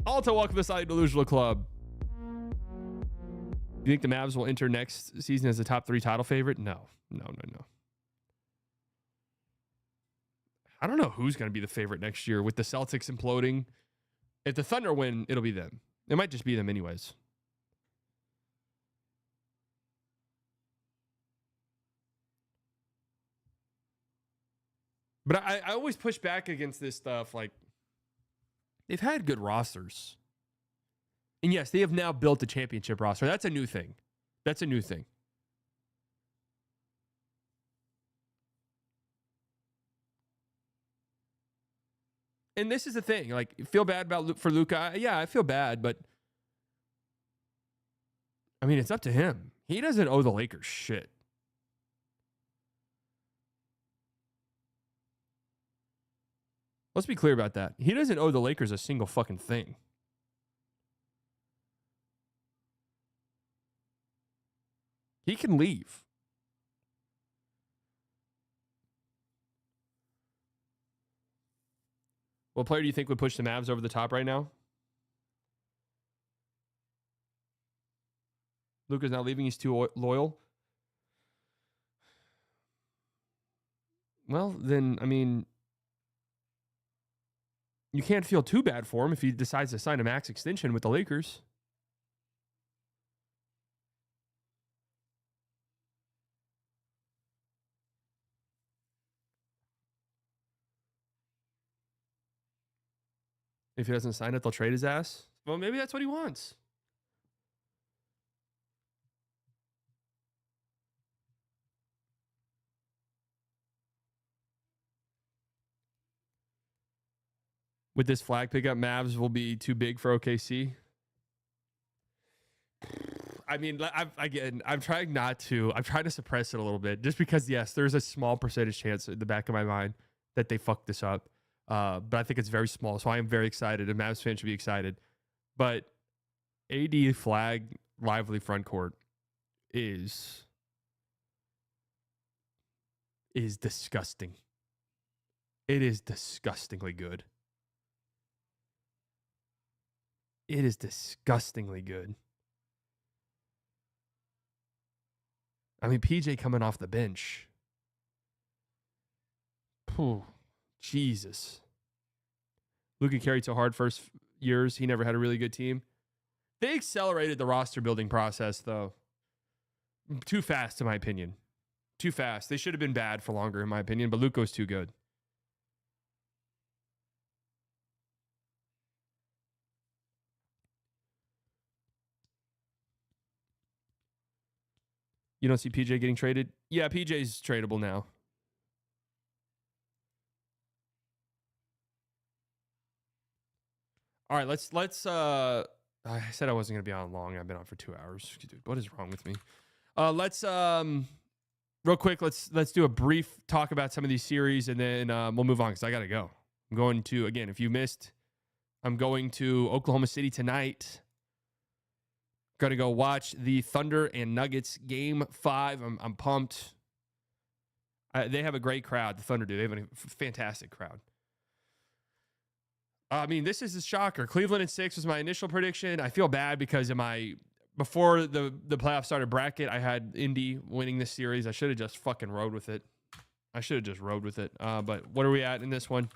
A: Alto, welcome to the Delusional Club. Do you think the Mavs will enter next season as a top 3 title favorite? No. I don't know who's going to be the favorite next year with the Celtics imploding. If the Thunder win, it'll be them. It might just be them anyways. But I always push back against this stuff. Like, they've had good rosters. And yes, they have now built a championship roster. That's a new thing. And this is the thing. Like, feel bad for Luka. Yeah, I feel bad, but I mean, it's up to him. He doesn't owe the Lakers shit. Let's be clear about that. He doesn't owe the Lakers a single fucking thing. He can leave. What player do you think would push the Mavs over the top right now? Luka's not leaving. He's too loyal. Well, then, I mean, you can't feel too bad for him if he decides to sign a max extension with the Lakers. If he doesn't sign it, they'll trade his ass. Well, maybe that's what he wants. With this Flagg pickup, Mavs will be too big for OKC. I mean, I'm trying not to. I'm trying to suppress it a little bit, just because, yes, there's a small percentage chance in the back of my mind that they fuck this up. But I think it's very small, so I am very excited, and Mavs fans should be excited. But AD Flagg Lively front court is disgusting. It is disgustingly good. It is disgustingly good. I mean, PJ coming off the bench. Phew, Jesus. Luka carried so hard first years. He never had a really good team. They accelerated the roster building process, though. Too fast, in my opinion. Too fast. They should have been bad for longer, in my opinion, but Luka was too good. You don't see PJ getting traded? Yeah, PJ's tradable now. All right, let's I said I wasn't going to be on long. I've been on for 2 hours. Dude, what is wrong with me? Let's real quick, let's do a brief talk about some of these series, and then we'll move on because I got to go. I'm going to, again, if you missed, I'm going to Oklahoma City tonight. Going to go watch the Thunder and Nuggets game 5. I'm pumped. They have a great crowd. The Thunder do. They have a fantastic crowd. I mean, this is a shocker. Cleveland in 6 was my initial prediction. I feel bad because before the playoff started bracket, I had Indy winning this series. I should have just fucking rode with it. But what are we at in this one?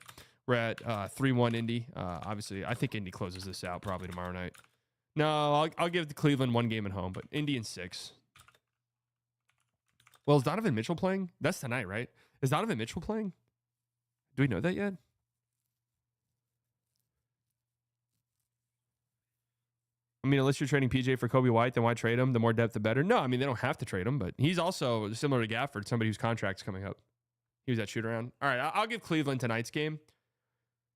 A: We're at 3-1 Indy. Obviously, I think Indy closes this out probably tomorrow night. No, I'll give the Cleveland 1 game at home, but Indy in 6. Well, is Donovan Mitchell playing? That's tonight, right? Is Donovan Mitchell playing? Do we know that yet? I mean, unless you're trading PJ for Kobe White, then why trade him? The more depth, the better. No, I mean, they don't have to trade him, but he's also similar to Gafford, somebody whose contract's coming up. He was at shoot around. All right, I'll give Cleveland tonight's game.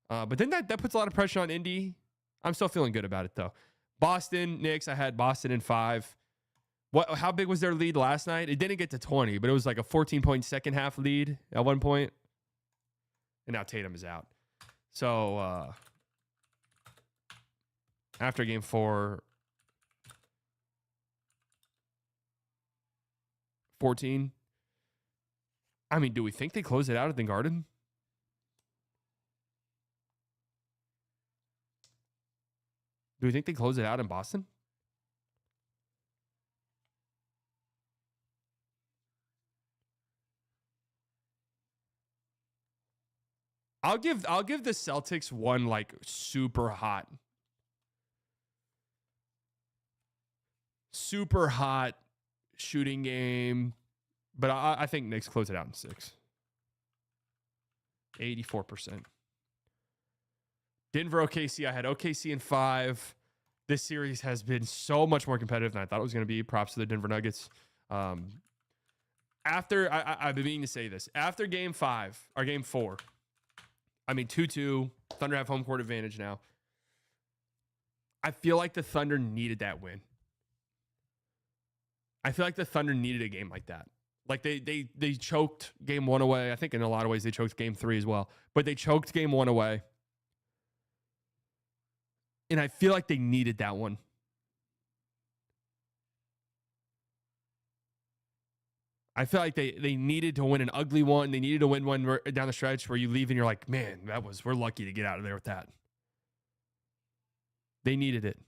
A: But then that puts a lot of pressure on Indy. I'm still feeling good about it, though. Boston, Knicks, I had Boston in 5. How big was their lead last night? It didn't get to 20, but it was like a 14-point second half lead at one point. And now Tatum is out. So after game 4, 14. I mean, do we think they close it out at the Garden? Do we think they close it out in Boston? I'll give the Celtics one like super hot shooting game, but I think Knicks close it out in 6. 84%. Denver, OKC. I had OKC in 5. This series has been so much more competitive than I thought it was going to be. Props to the Denver Nuggets. I've been meaning to say this. After game 5 or game 4, I mean 2-2. Thunder have home court advantage now. I feel like the Thunder needed that win. I feel like the Thunder needed a game like that. Like they choked game 1 away. I think in a lot of ways they choked game 3 as well. But they choked game 1 away. And I feel like they needed that one. I feel like they needed to win an ugly one. They needed to win one down the stretch where you leave and you're like, man, we're lucky to get out of there with that. They needed it.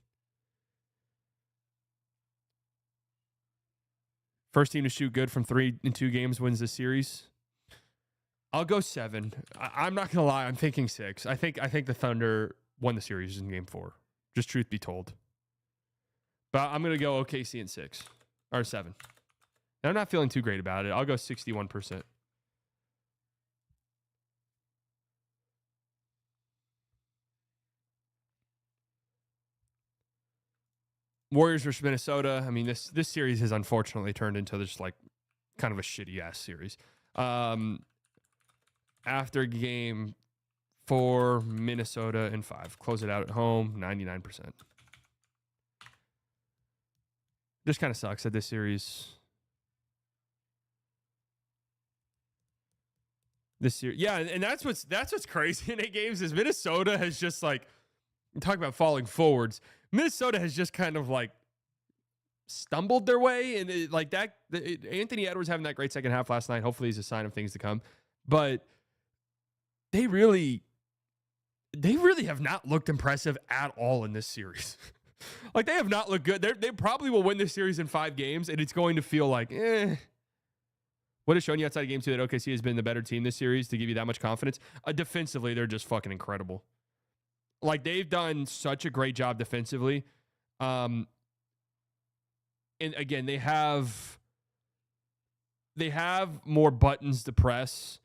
A: First team to shoot good from 3 in 2 games wins this series. I'll go 7. I'm not gonna lie. I'm thinking 6. I think the Thunder won the series in game 4. Just truth be told. But I'm gonna go OKC in 6 or 7. And I'm not feeling too great about it. I'll go 61%. Warriors versus Minnesota. I mean, this series has unfortunately turned into just like kind of a shitty ass series. After game 4, Minnesota in 5. Close it out at home, 99%. Just kind of sucks that this series. Yeah, and that's what's crazy in 8 games is Minnesota has just like, talk about falling forwards. Minnesota has just kind of like stumbled their way, and Anthony Edwards having that great second half last night. Hopefully, is a sign of things to come. But they really have not looked impressive at all in this series. Like they have not looked good. They probably will win this series in 5 games, and it's going to feel like What has shown you outside of game 2 that OKC has been the better team this series to give you that much confidence? Defensively, they're just fucking incredible. Like, they've done such a great job defensively. And again, they have more buttons to press.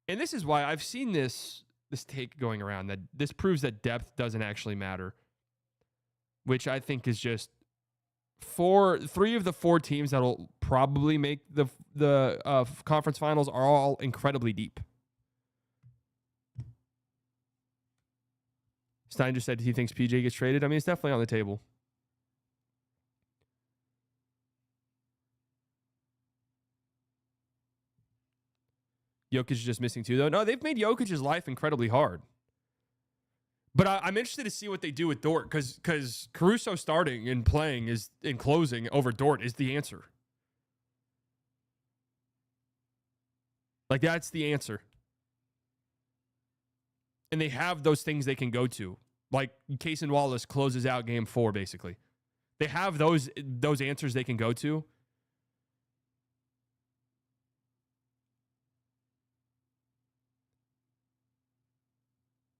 A: And this is why I've seen this take going around that this proves that depth doesn't actually matter, which I think is just 3 of the 4 teams that will probably make the conference finals are all incredibly deep. Stein just said he thinks PJ gets traded. I mean, it's definitely on the table. Jokic is just missing 2, though. No, they've made Jokic's life incredibly hard. But I'm interested to see what they do with Dort because Caruso starting and playing is in closing over Dort is the answer. Like, that's the answer. And they have those things they can go to. Like, Cason Wallace closes out game 4, basically. They have those answers they can go to.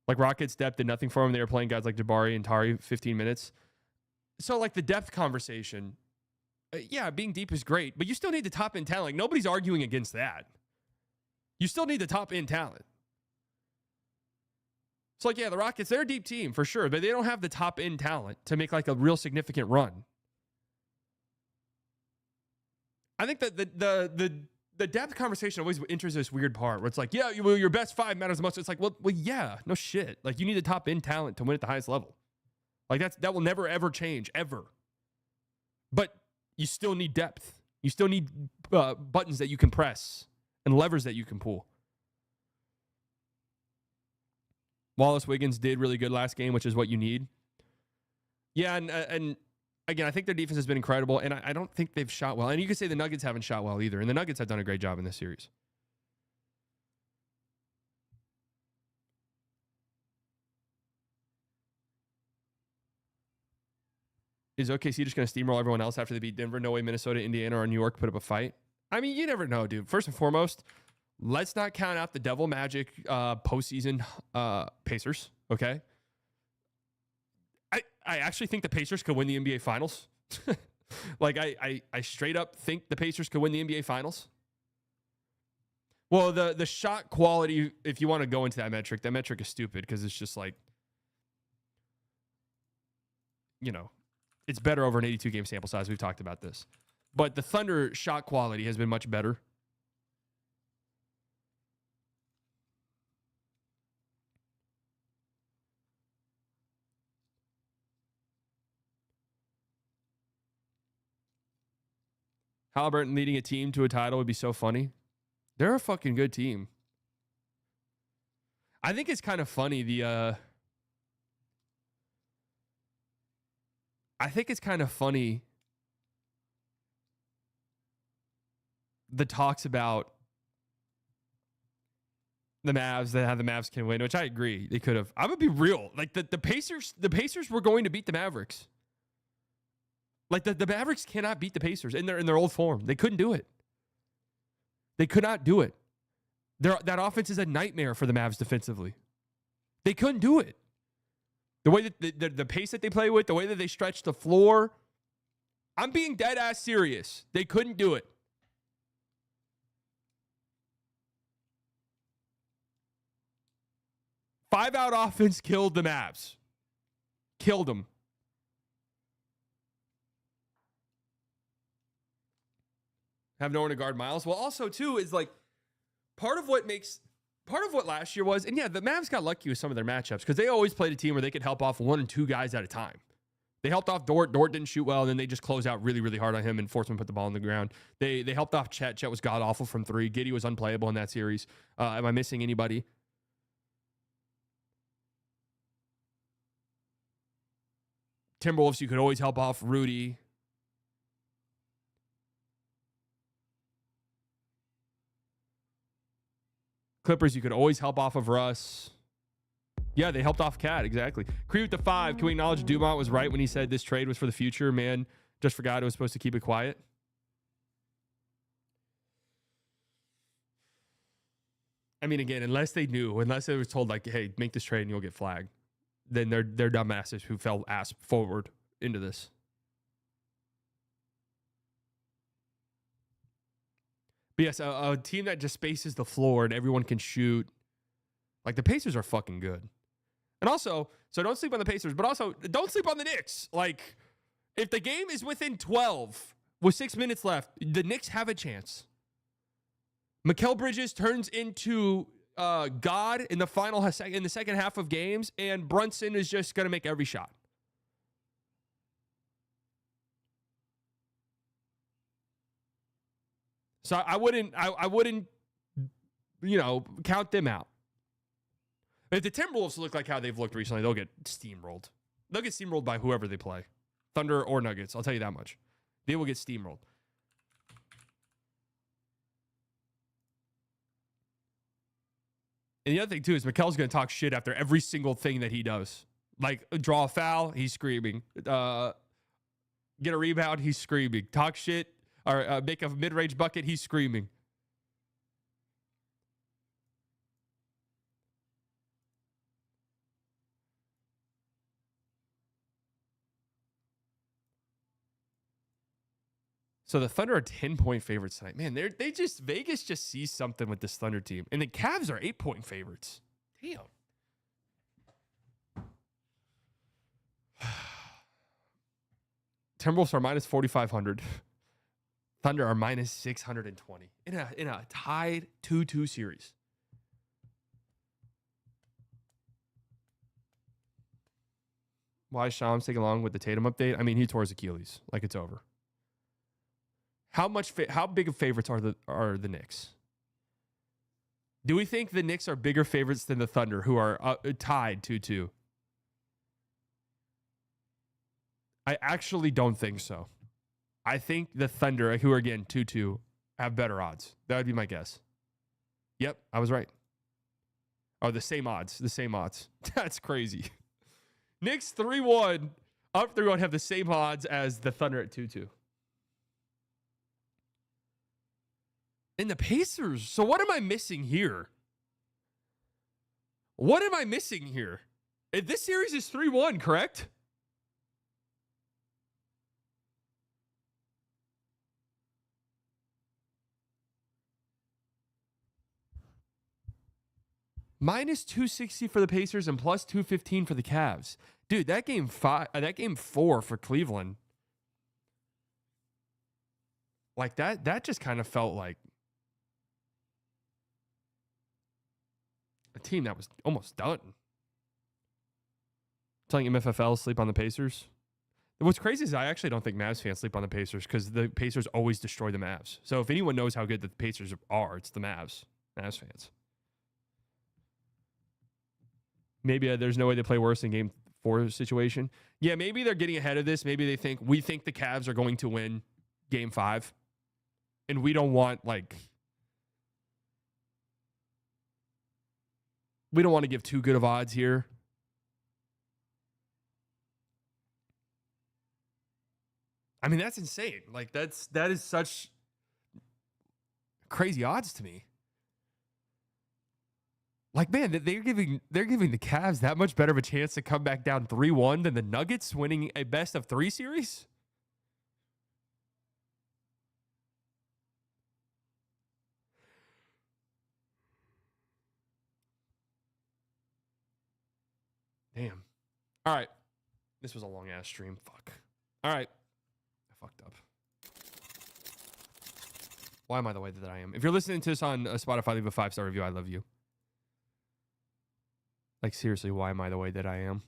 A: Like, Rockets' depth did nothing for them. They were playing guys like Jabari and Tari 15 minutes. So, like, the depth conversation, yeah, being deep is great, but you still need the top-end talent. Like, nobody's arguing against that. You still need the top-end talent. It's like, yeah, the Rockets, they're a deep team for sure, but they don't have the top end talent to make like a real significant run. I think that the depth conversation always enters this weird part where it's like, yeah, well, your best five matters most. It's like, well, yeah, no shit. Like, you need the top end talent to win at the highest level. Like, that will never, ever change, ever. But you still need depth. You still need buttons that you can press and levers that you can pull. Wallace Wiggins did really good last game, which is what you need. Yeah, and again, I think their defense has been incredible, and I don't think they've shot well. And you could say the Nuggets haven't shot well either, and the Nuggets have done a great job in this series. Is OKC just going to steamroll everyone else after they beat Denver? No way Minnesota, Indiana, or New York put up a fight. I mean, you never know, dude. First and foremost, let's not count out the Devil Magic postseason Pacers, okay? I actually think the Pacers could win the NBA Finals. Like, I straight up think the Pacers could win the NBA Finals. Well, the shot quality, if you want to go into that metric is stupid because it's just like, you know, it's better over an 82-game sample size. We've talked about this. But the Thunder shot quality has been much better. Halliburton leading a team to a title would be so funny. They're a fucking good team. I think it's kind of funny, the talks about the Mavs, that how the Mavs can win, which I agree. They could have. I'm going to be real. Like, the Pacers were going to beat the Mavericks. Like, the Mavericks cannot beat the Pacers in their old form. They couldn't do it. They could not do it. That offense is a nightmare for the Mavs defensively. They couldn't do it. The way that the pace that they play with, the way that they stretch the floor. I'm being dead ass serious. They couldn't do it. Five-out offense killed the Mavs. Killed them. Have no one to guard Miles. Well, also, too, is like part of what last year was, and yeah, the Mavs got lucky with some of their matchups because they always played a team where they could help off one and two guys at a time. They helped off Dort. Dort didn't shoot well, and then they just closed out really, really hard on him and forced him to put the ball on the ground. They helped off Chet. Chet was god-awful from three. Giddey was unplayable in that series. Am I missing anybody? Timberwolves, you could always help off Rudy. Clippers, you could always help off of Russ. Yeah, they helped off Cat, exactly. Cree with the 5. Can we acknowledge Dumont was right when he said this trade was for the future? Man, just forgot it was supposed to keep it quiet. I mean, again, unless it was told, like, hey, make this trade and you'll get Flagg, then they're dumbasses who fell ass forward into this. But yes, a team that just spaces the floor and everyone can shoot. Like, the Pacers are fucking good. And also, so don't sleep on the Pacers, but also don't sleep on the Knicks. Like, if the game is within 12 with 6 minutes left, the Knicks have a chance. Mikal Bridges turns into God in the second half of games, and Brunson is just going to make every shot. So I wouldn't, count them out. If the Timberwolves look like how they've looked recently, they'll get steamrolled. They'll get steamrolled by whoever they play. Thunder or Nuggets, I'll tell you that much. They will get steamrolled. And the other thing, too, is Mikal's going to talk shit after every single thing that he does. Like, draw a foul, he's screaming. Get a rebound, he's screaming. Talk shit. Or make a mid-range bucket, he's screaming. So the Thunder are 10-point favorites tonight. Man, Vegas just sees something with this Thunder team. And the Cavs are 8-point favorites. Damn. Timberwolves are minus 4,500. Thunder are minus 620 in a tied 2-2 series. Why is Shams taking along with the Tatum update? I mean, he tore his Achilles. Like, it's over. How big of favorites are the Knicks? Do we think the Knicks are bigger favorites than the Thunder, who are tied 2-2? I actually don't think so. I think the Thunder, who are again 2-2, have better odds. That would be my guess. Yep, I was right. Oh, the same odds. The same odds. That's crazy. Knicks 3-1, up 3-1, have the same odds as the Thunder at 2-2. And the Pacers. So what am I missing here? What am I missing here? This series is 3-1, correct? Minus 260 for the Pacers and plus 215 for the Cavs. Dude, that game 4 for Cleveland. Like that just kind of felt like a team that was almost done. Telling MFFL sleep on the Pacers. What's crazy is I actually don't think Mavs fans sleep on the Pacers because the Pacers always destroy the Mavs. So if anyone knows how good the Pacers are, it's the Mavs fans. Maybe there's no way they play worse in game 4 situation. Yeah, maybe they're getting ahead of this. Maybe they think we think the Cavs are going to win game 5. And we don't want we don't want to give too good of odds here. I mean, that's insane. Like that is such crazy odds to me. Like, man, they're giving the Cavs that much better of a chance to come back down 3-1 than the Nuggets winning a best of 3 series? Damn. All right. This was a long ass stream. Fuck. All right. I fucked up. Why am I the way that I am? If you're listening to this on Spotify, leave a 5-star review. I love you. Like, seriously, why am I the way that I am?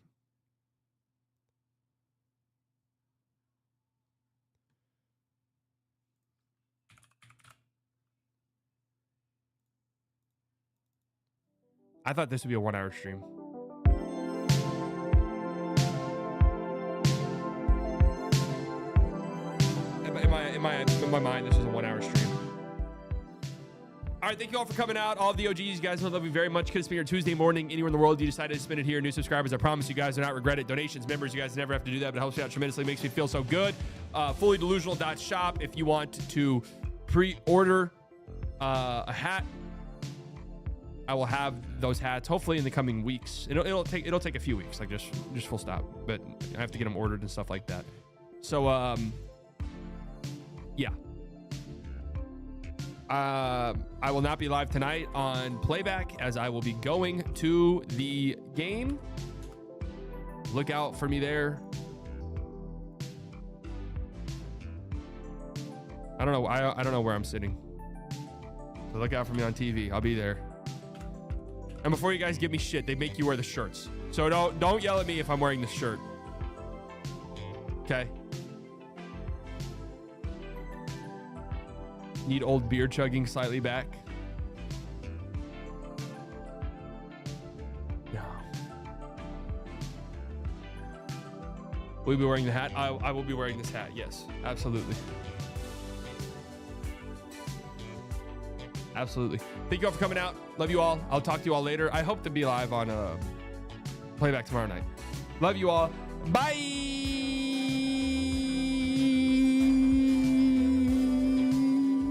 A: I thought this would be a 1-hour stream. In my mind, this is a 1-hour stream. All right, thank you all for coming out. All of the OGs, you guys, I love you very much. Could spend your Tuesday morning anywhere in the world. You decided to spend it here. New subscribers, I promise you guys do not regret it. Donations, members, you guys never have to do that, but it helps me out tremendously. Makes me feel so good. Fullydelusional.shop if you want to pre-order a hat. I will have those hats hopefully in the coming weeks. It'll take a few weeks, like just full stop. But I have to get them ordered and stuff like that. So yeah. I will not be live tonight on playback as I will be going to the game. Look out for me there. I don't know. I don't know where I'm sitting. So look out for me on TV. I'll be there. And before you guys give me shit, they make you wear the shirts. So don't yell at me if I'm wearing the shirt. Okay. Need old beer chugging slightly back. No. Will you be wearing the hat? I will be wearing this hat. Yes, absolutely. Absolutely. Thank you all for coming out. Love you all. I'll talk to you all later. I hope to be live on playback tomorrow night. Love you all. Bye.